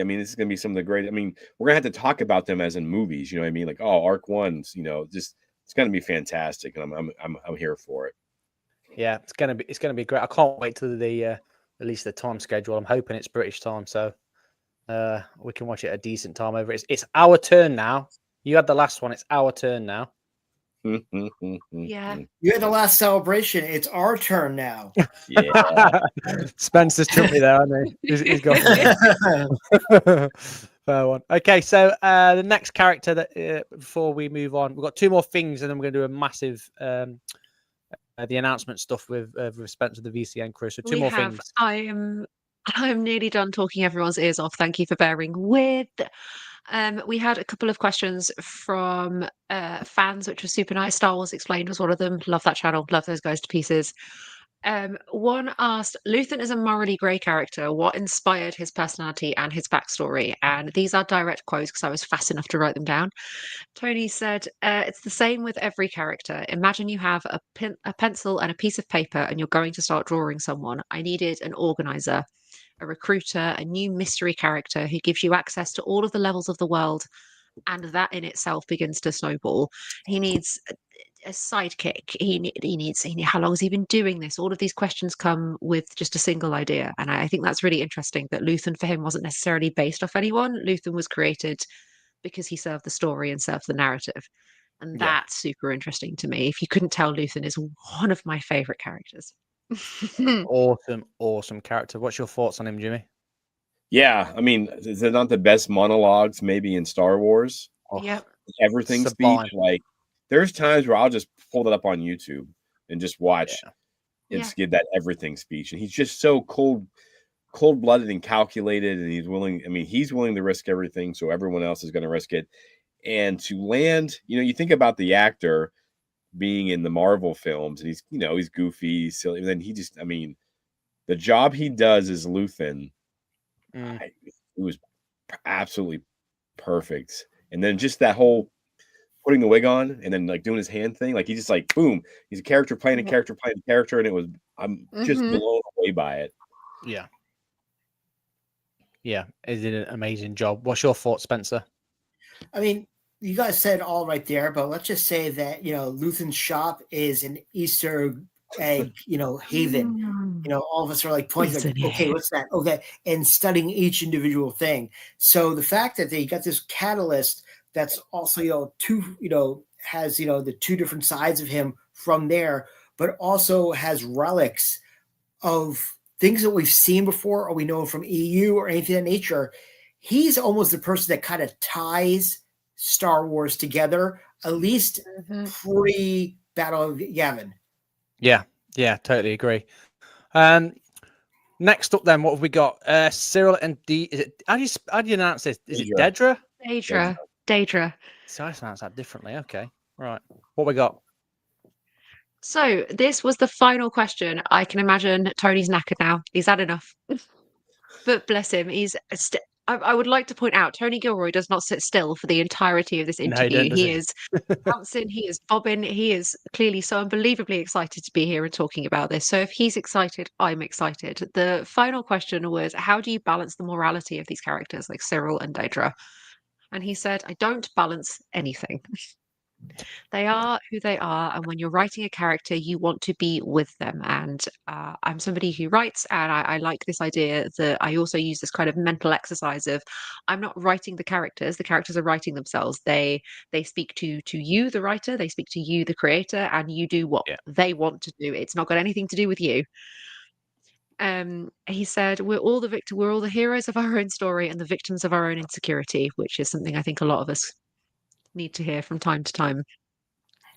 some of the great, we're going to have to talk about them as in movies, like, oh, Arc 1's, just, it's going to be fantastic. And I'm here for it. Yeah, it's gonna be great. I can't wait till the release the time schedule. I'm hoping it's British time, so we can watch it at a decent time over. It's our turn now. You had the last one. It's our turn now. Yeah. You had the last celebration. It's our turn now. Yeah. Spencer's trumped me there, hasn't he? He's got fair one. Okay, so the next character that before we move on, we've got two more things, and then we're going to do a massive the announcement stuff with Spencer, the VCN crew. So two more things. I'm nearly done talking everyone's ears off. Thank you for bearing with. We had a couple of questions from fans, which was super nice. Star Wars Explained was one of them. Love that channel. Love those guys to pieces. One asked, Luthen is a morally grey character. What inspired his personality and his backstory? And these are direct quotes because I was fast enough to write them down. Tony said, it's the same with every character. Imagine you have a pencil and a piece of paper and you're going to start drawing someone. I needed an organizer, a recruiter, a new mystery character who gives you access to all of the levels of the world. And that in itself begins to snowball. He needs a sidekick. How long has he been doing this? All of these questions come with just a single idea. And I think that's really interesting that Luthen for him wasn't necessarily based off anyone. Luthen was created because he served the story and served the narrative. And that's super interesting to me. If you couldn't tell, Luthen is one of my favorite characters. Awesome character. What's your thoughts on him, Jimmy? Yeah, I mean, they're not the best monologues maybe in Star Wars. Yep. Everything Sublime. speech, like there's times where I'll just pull it up on YouTube and just watch and give that everything speech. And he's just so cold-blooded and calculated, and he's willing to risk everything, so everyone else is going to risk it. And to land, you think about the actor being in the Marvel films, and he's goofy, silly, and then the job he does as Luthen, it was absolutely perfect. And then just that whole putting the wig on and then like doing his hand thing, like he just like boom, he's a character playing a character playing a character, and I'm just blown away by it. Yeah, he did an amazing job. What's your thoughts, Spencer? I mean, you guys said it all right there, but let's just say that Luthen's shop is an Easter egg, haven. All of us are like pointing, like, okay, what's that? Okay, and studying each individual thing. So the fact that they got this catalyst that's also has the two different sides of him from there, but also has relics of things that we've seen before or we know from EU or anything of that nature. He's almost the person that kind of ties Star Wars together, at least pre-Battle of Yavin. Yeah, totally agree. Next up, then, what have we got? Cyril and D. Is it? How do you announce this? Is it Dedra? Daedra. So I pronounce that differently. Okay, right. What we got? So this was the final question. I can imagine Tony's knackered now. He's had enough. But bless him, I would like to point out, Tony Gilroy does not sit still for the entirety of this interview. No, he is bouncing, he is bobbing, he is clearly so unbelievably excited to be here and talking about this. So if he's excited, I'm excited. The final question was, how do you balance the morality of these characters like Cyril and Daedra? And he said, I don't balance anything. They are who they are, and when you're writing a character, you want to be with them. And I'm somebody who writes, and I like this idea that I also use this kind of mental exercise of I'm not writing the characters are writing themselves. They speak to you, the writer, they speak to you, the creator, and you do what they want to do. It's not got anything to do with you. He said, we're all the heroes of our own story and the victims of our own insecurity, which is something I think a lot of us need to hear from time to time.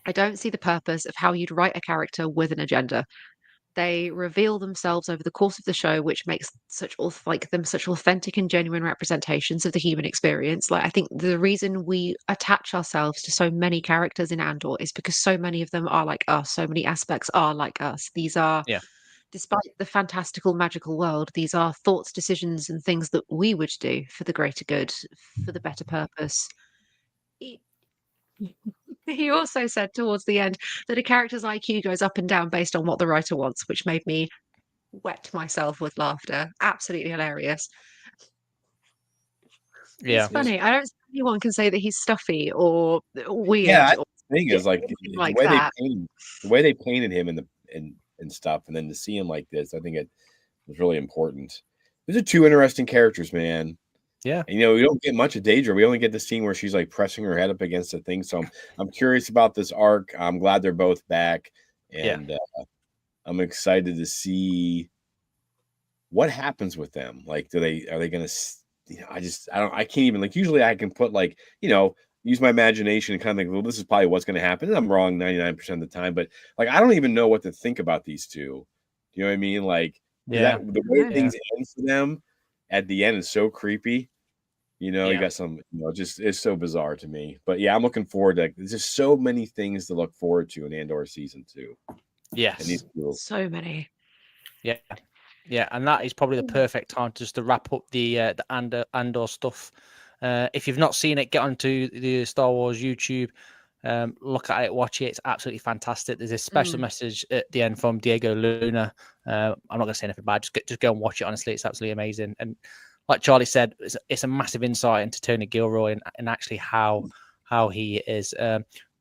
I don't see the purpose of how you'd write a character with an agenda. They reveal themselves over the course of the show, which makes such authentic and genuine representations of the human experience. Like, I think the reason we attach ourselves to so many characters in Andor is because so many of them are like us. So many aspects are like us. These are, despite the fantastical, magical world, these are thoughts, decisions, and things that we would do for the greater good, for the better purpose. He also said towards the end that a character's IQ goes up and down based on what the writer wants, which made me wet myself with laughter. Absolutely hilarious. Yeah, it's funny. I don't think anyone can say that he's stuffy or weird. Yeah, or the thing is, like the way they painted him and stuff, and then to see him like this, I think it was really important. These are two interesting characters, man. Yeah. And, we don't get much of Daedra. We only get the scene where she's like pressing her head up against the thing. So I'm curious about this arc. I'm glad they're both back, and I'm excited to see what happens with them. Like, are they going to? I can't even Usually I can put use my imagination and kind of think, well, this is probably what's going to happen. And I'm wrong 99% of the time, but I don't even know what to think about these two. You know what I mean? The way things end for them at the end is so creepy. You got some, just it's so bizarre to me. But yeah, I'm looking forward to. There's just so many things to look forward to in Andor season 2. Yes, so many. Yeah, and that is probably the perfect time just to wrap up the Andor stuff. If you've not seen it, get onto the Star Wars YouTube. Look at it, watch it. It's absolutely fantastic. There's a special message at the end from Diego Luna. I'm not going to say anything bad. Just go and watch it. Honestly, it's absolutely amazing. And like Charlie said, it's a massive insight into Tony Gilroy and actually how he is.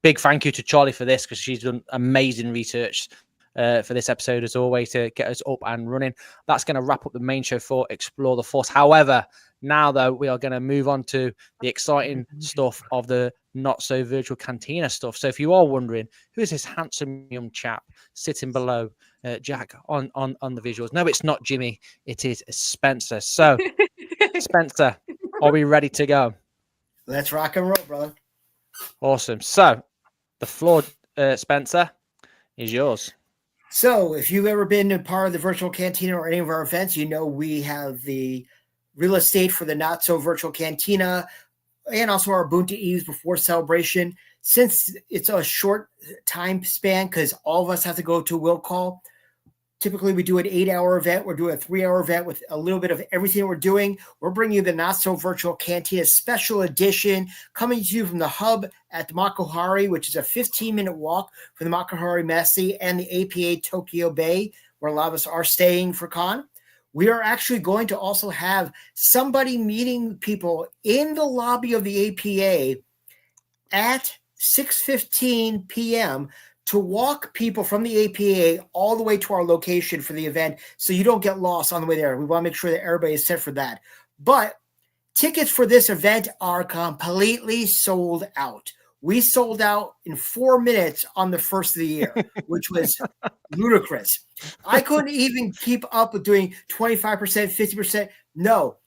Big thank you to Charlie for this, because she's done amazing research for this episode as always to get us up and running. That's going to wrap up the main show for Explore the Force. However, now though, we are going to move on to the exciting stuff of the Not So Virtual Cantina stuff. So if you are wondering, who is this handsome young chap sitting below Jack on the visuals? No, it's not Jimmy. It is Spencer. So Spencer, are we ready to go? Let's rock and roll, brother. Awesome. So the floor, Spencer, is yours. So if you've ever been a part of the Virtual Cantina or any of our events, we have the real estate for the Not So Virtual Cantina and also our Ubuntu Eves before celebration. Since it's a short time span, because all of us have to go to will call, typically we do an 8-hour event. We're doing a 3-hour event with a little bit of everything we're doing. We're bringing you the Not So Virtual Cantina special edition, coming to you from the hub at the Makuhari, which is a 15-minute walk from the Makuhari Messe and the APA Tokyo Bay, where a lot of us are staying for con. We are actually going to also have somebody meeting people in the lobby of the APA at 6:15 p.m. to walk people from the APA all the way to our location for the event, so you don't get lost on the way there. We want to make sure that everybody is set for that. But tickets for this event are completely sold out. We sold out in 4 minutes on the first of the year, which was ludicrous. I couldn't even keep up with doing 25%, 50%. No,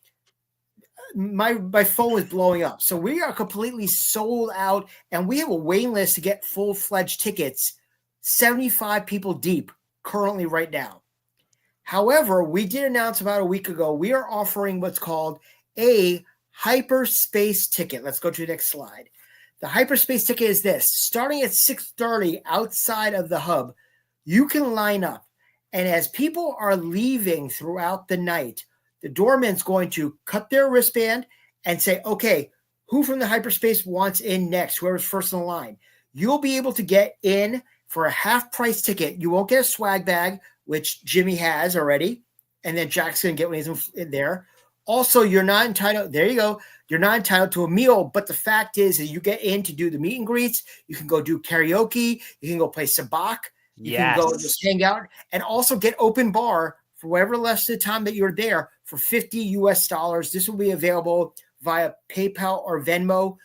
my phone was blowing up. So we are completely sold out, and we have a waiting list to get full-fledged tickets, 75 people deep currently right now. However, we did announce about a week ago, we are offering what's called a hyperspace ticket. Let's go to the next slide. The hyperspace ticket is this. Starting at 6:30 outside of the hub, you can line up. And as people are leaving throughout the night, the doorman's going to cut their wristband and say, okay, who from the hyperspace wants in next? Whoever's first in the line. You'll be able to get in for a half-price ticket. You won't get a swag bag, which Jimmy has already, and then Jack's going to get when he's in there. Also, you're not entitled, there you go, you're not entitled to a meal, but the fact is that you get in to do the meet and greets, you can go do karaoke, you can go play sabacc, you can go just hang out, and also get open bar for whatever less of the time that you're there for $50 US. This will be available via PayPal or Venmo.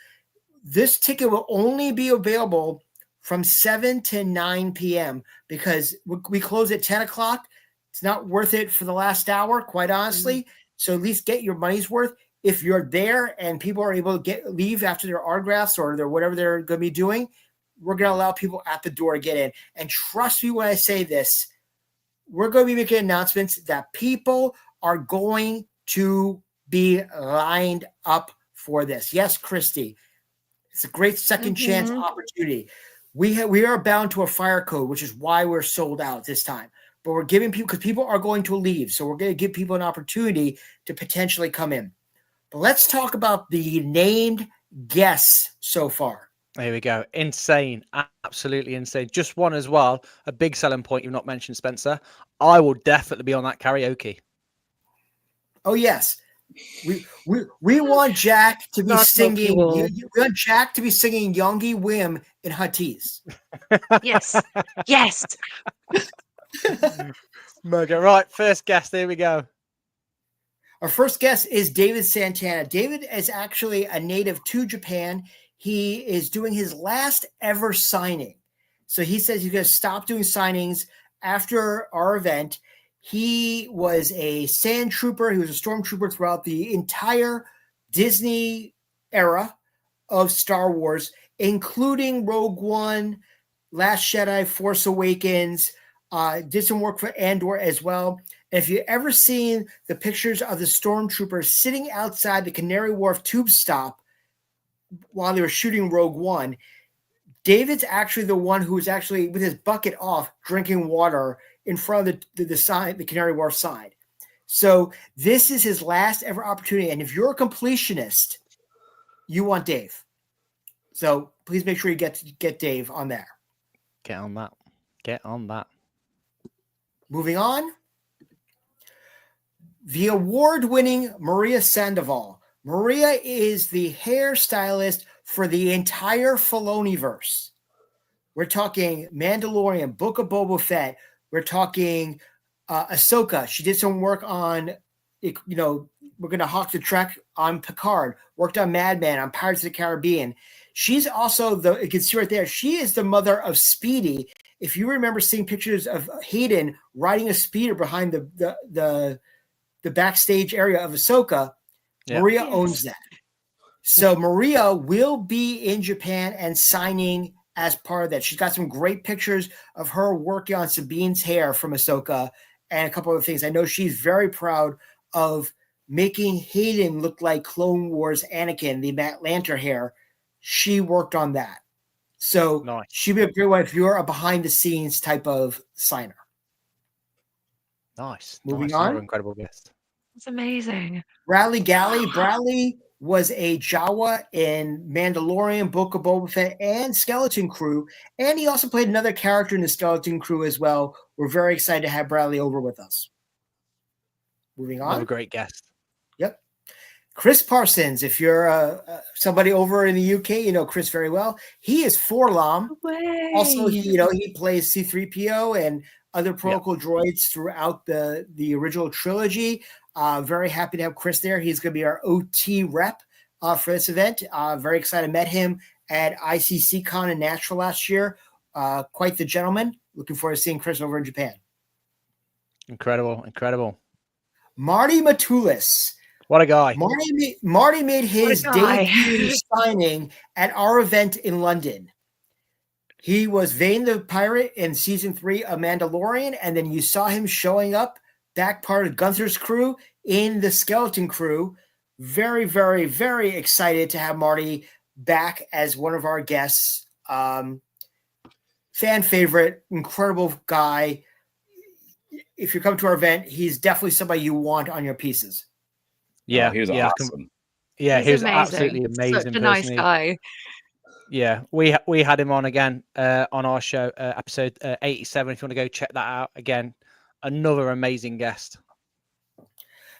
This ticket will only be available from 7 to 9 p.m. because we close at 10 o'clock. It's not worth it for the last hour, quite honestly. So at least get your money's worth. If you're there and people are able to leave after their autographs or their whatever they're going to be doing, we're going to allow people at the door to get in. And trust me when I say this, we're going to be making announcements that people are going to be lined up for this. Yes, Christy, it's a great second chance opportunity. We are bound to a fire code, which is why we're sold out this time. But we're giving people, because people are going to leave. So we're going to give people an opportunity to potentially come in. But let's talk about the named guests so far. There we go. Insane. Absolutely insane. Just one as well. A big selling point you've not mentioned, Spencer. I will definitely be on that karaoke. Oh, yes. We want Jack to be singing. We want Jack to be singing Yongi Wim in Huttese. Yes. Yes. Mega. Right. First guest. Here we go. Our first guest is David Santana. David is actually a native to Japan. He is doing his last ever signing. So he says he's going to stop doing signings after our event. He was a sand trooper. He was a stormtrooper throughout the entire Disney era of Star Wars, including Rogue One, Last Jedi, Force Awakens, did some work for Andor as well. And if you've ever seen the pictures of the stormtroopers sitting outside the Canary Wharf tube stop while they were shooting Rogue One, David's actually the one who was actually with his bucket off drinking water in front of the sign, the Canary Wharf sign. So this is his last ever opportunity. And if you're a completionist, you want Dave. So please make sure you get Dave on there. Get on that. Get on that. Moving on. The award-winning Maria Sandoval. Maria is the hairstylist for the entire Filoniverse. We're talking Mandalorian, Book of Boba Fett. We're talking Ahsoka. She did some work on, we're going to hawk the trek on Picard. Worked on Mad Men, on Pirates of the Caribbean. She's also you can see right there, she is the mother of Speedy. If you remember seeing pictures of Hayden riding a speeder behind the backstage area of Ahsoka, Maria owns that. So Maria will be in Japan and signing as part of that. She's got some great pictures of her working on Sabine's hair from Ahsoka and a couple of things. I know she's very proud of making Hayden look like Clone Wars Anakin, the Matt Lanter hair. She worked on that. So nice. She'd be a great one if you're a behind-the-scenes type of signer. Nice. Moving on. Another incredible guest. It's amazing. Bradley Galley. Bradley was a Jawa in Mandalorian, Book of Boba Fett, and Skeleton Crew. And he also played another character in the Skeleton Crew as well. We're very excited to have Bradley over with us. Moving on. Another great guest. Yep. Chris Parsons. If you're somebody over in the UK, you know Chris very well. He is Forlom. Also, he plays C-3PO and other protocol droids throughout the original trilogy. Very happy to have Chris there. He's going to be our OT rep for this event. Very excited. Met him at ICC Con in Nashville last year. Quite the gentleman. Looking forward to seeing Chris over in Japan. Incredible. Marty Matulis. What a guy. Marty made his debut signing at our event in London. He was Vane the Pirate in season 3 of Mandalorian, and then you saw him showing up back part of Gunther's crew in the Skeleton Crew. Very, very, very excited to have Marty back as one of our guests. Fan favorite, incredible guy. If you come to our event, he's definitely somebody you want on your pieces. Yeah, he was awesome. Yeah, he was amazing. absolutely amazing. Such a nice guy. Yeah, we had him on again on our show, episode 87. If you want to go check that out again, another amazing guest.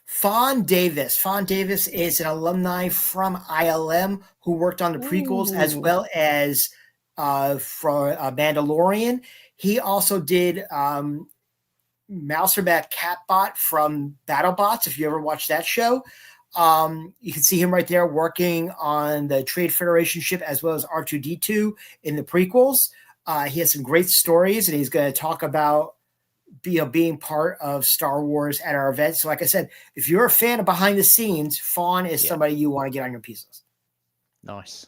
Fawn Davis. Fawn Davis is an alumni from ILM who worked on the prequels as well as for Mandalorian. He also did Mouserbat Catbot from BattleBots, if you ever watched that show. You can see him right there working on the Trade Federation ship as well as R2-D2 in the prequels. He has some great stories, and he's going to talk about being part of Star Wars at our event. So like I said, if you're a fan of behind the scenes, Fawn is somebody you want to get on your pieces. Nice.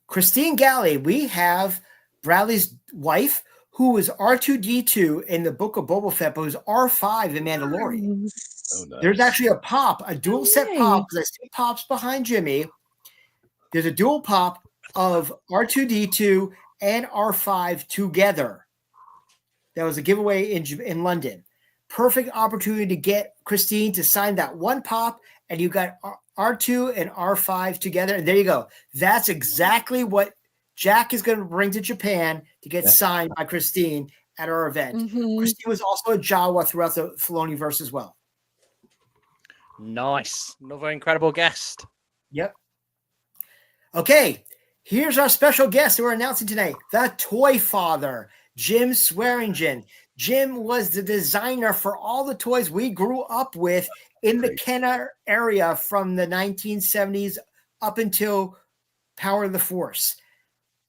Christine Galley. We have Bradley's wife, who was R2-D2 in the Book of Boba Fett, but was R5 in Mandalorian. Oh, nice. There's actually a dual set pop, because I see pops behind Jimmy. There's a dual pop of R2-D2 and R5 together. That was a giveaway in London. Perfect opportunity to get Christine to sign that one pop, and you got R2 and R5 together, and there you go. That's exactly what Jack is going to bring to Japan to get signed by Christine at our event. Mm-hmm. Christine was also a Jawa throughout the Filoniverse as well. Nice. Another incredible guest. Yep. Okay, here's our special guest that we're announcing tonight, the Toy Father, Jim Swearingen. Jim was the designer for all the toys we grew up with in the Kenner area from the 1970s up until Power of the Force.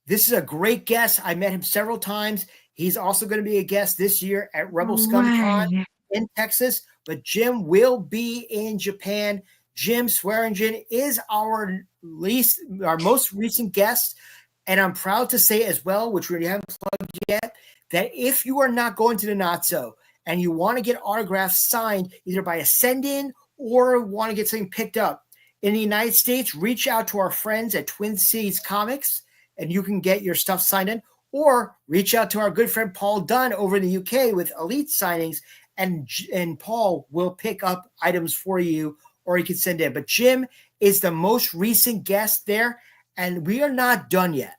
This is a great guest. I met him several times. He's also going to be a guest this year at Rebel Scum Con in Texas, but Jim will be in Japan. Jim Swearingen is our most recent guest, and I'm proud to say as well, which we haven't plugged yet, that if you are not going to the Not So and you want to get autographs signed either by a send-in or want to get something picked up in the United States, reach out to our friends at Twin Cities Comics and you can get your stuff signed in, or reach out to our good friend Paul Dunn over in the UK with Elite Signings, and Paul will pick up items for you, or you can send in. But Jim is the most recent guest there, and we are not done yet.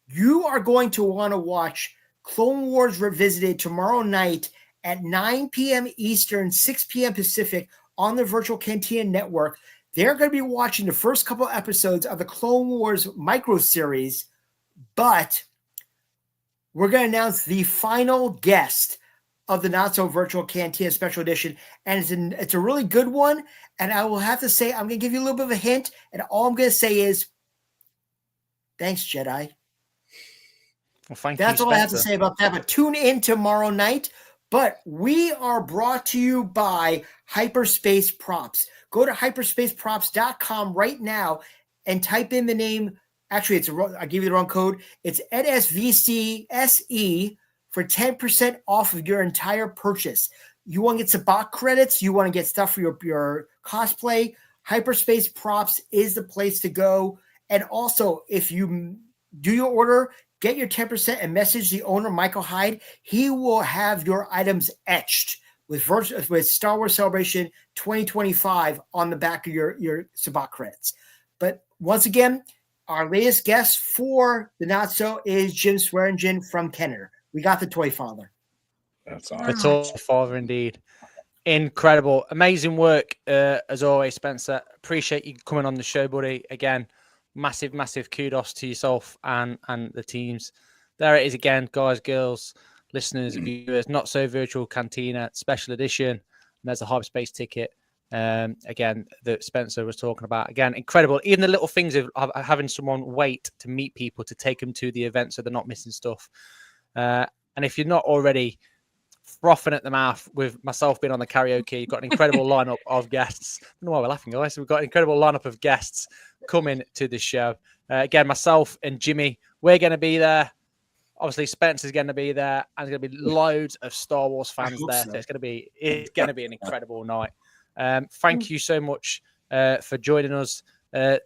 You are going to want to watch Clone Wars Revisited tomorrow night at 9 p.m. Eastern, 6 p.m. Pacific on the Virtual Cantina Network. They're going to be watching the first couple episodes of the Clone Wars micro series, but we're going to announce the final guest of the Not So Virtual Cantina Special Edition, and it's a really good one. And I will have to say, I'm going to give you a little bit of a hint, and all I'm going to say is, thanks, Jedi. Well, thank That's you, all I have to Spencer. say about that. But tune in tomorrow night. But we are brought to you by Hyperspace Props. Go to hyperspaceprops.com right now and type in the name. Actually, I gave you the wrong code. It's NSVCSE for 10% off of your entire purchase. You want to get Sabak credits? You want to get stuff for your cosplay? Hyperspace Props is the place to go. And also, if you do your order, get your 10% and message the owner, Michael Hyde. He will have your items etched with Star Wars Celebration 2025 on the back of your Sabak credits. But once again, our latest guest for the Not So is Jim Swearingen from Kenner. We got the Toy Father. That's The awesome. Toy Father, indeed. Incredible. Amazing work, as always, Spencer. Appreciate you coming on the show, buddy. Again, massive, massive kudos to yourself and the teams. There it is again, guys, girls, listeners, viewers. Not So Virtual Cantina Special Edition. And there's a hyperspace ticket. Again, that Spencer was talking about. Again, incredible. Even the little things of having someone wait to meet people, to take them to the event so they're not missing stuff. And if you're not already frothing at the mouth with myself being on the karaoke, you've got an incredible lineup of guests. I don't know why we're laughing, guys. We've got an incredible lineup of guests coming to the show. Again, myself and Jimmy, we're going to be there. Obviously, Spencer's going to be there, and there's going to be loads of Star Wars fans there. So it's going to be an incredible night. Thank you so much for joining us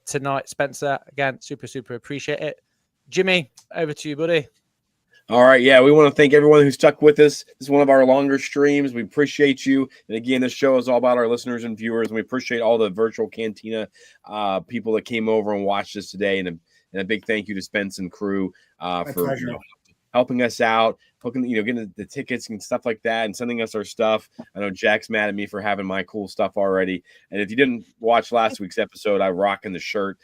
tonight, Spencer. Again, super, super appreciate it. Jimmy, over to you, buddy. All right. Yeah, we want to thank everyone who stuck with us. This is one of our longer streams. We appreciate you. And again, this show is all about our listeners and viewers. And we appreciate all the Virtual Cantina people that came over and watched us today. And a big thank you to Spence and crew for helping us out, getting the tickets and stuff like that, and sending us our stuff. I know Jack's mad at me for having my cool stuff already. And if you didn't watch last week's episode, I rocking the shirt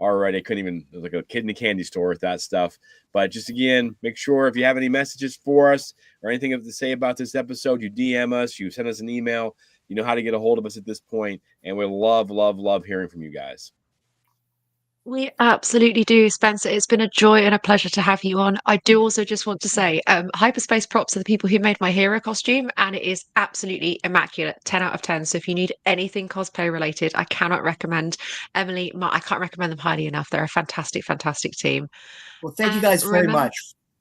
already. I couldn't even, it was like a kid in a candy store with that stuff. But just again, make sure if you have any messages for us or anything to say about this episode, you DM us, you send us an email. You know how to get a hold of us at this point. And we love, love, love hearing from you guys. We absolutely do, Spencer. It's been a joy and a pleasure to have you on. I do also just want to say, Hyperspace Props are the people who made my hero costume, and it is absolutely immaculate. 10 out of 10. So if you need anything cosplay related, I cannot recommend Emily. I can't recommend them highly enough. They're a fantastic, fantastic team. Well, thank you guys very much.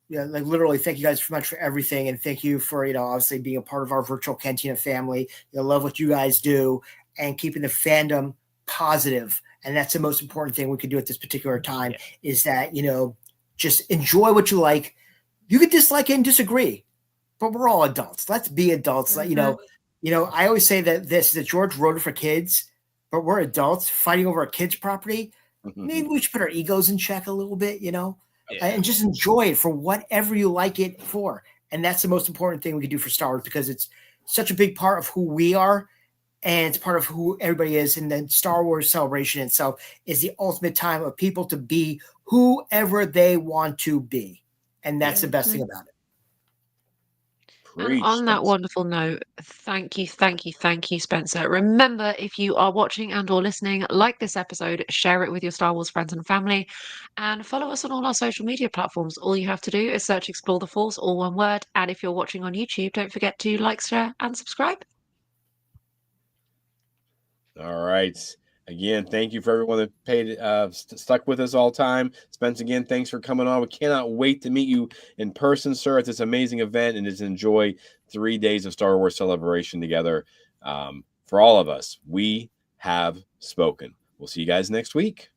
Yeah, like literally, thank you guys so much for everything, and thank you for obviously being a part of our Virtual Cantina family. I love what you guys do and keeping the fandom positive. And that's the most important thing we could do at this particular time is that, just enjoy what you like. You could dislike it and disagree, but we're all adults. Let's be adults. Mm-hmm. I always say that George wrote it for kids, but we're adults fighting over a kid's property. Mm-hmm. Maybe we should put our egos in check a little bit, and just enjoy it for whatever you like it for. And that's the most important thing we could do for Star Wars, because it's such a big part of who we are. And it's part of who everybody is. And then Star Wars Celebration itself is the ultimate time of people to be whoever they want to be. And that's the best thing about it. And on that wonderful note, thank you, Spencer. Remember, if you are watching and or listening, like this episode, share it with your Star Wars friends and family, and follow us on all our social media platforms. All you have to do is search Explore the Force, all one word. And if you're watching on YouTube, don't forget to like, share, and subscribe. All right. Again, thank you for everyone that stuck with us all time. Spence, again, thanks for coming on. We cannot wait to meet you in person, sir, at this amazing event and just enjoy 3 days of Star Wars celebration together. For all of us, we have spoken. We'll see you guys next week.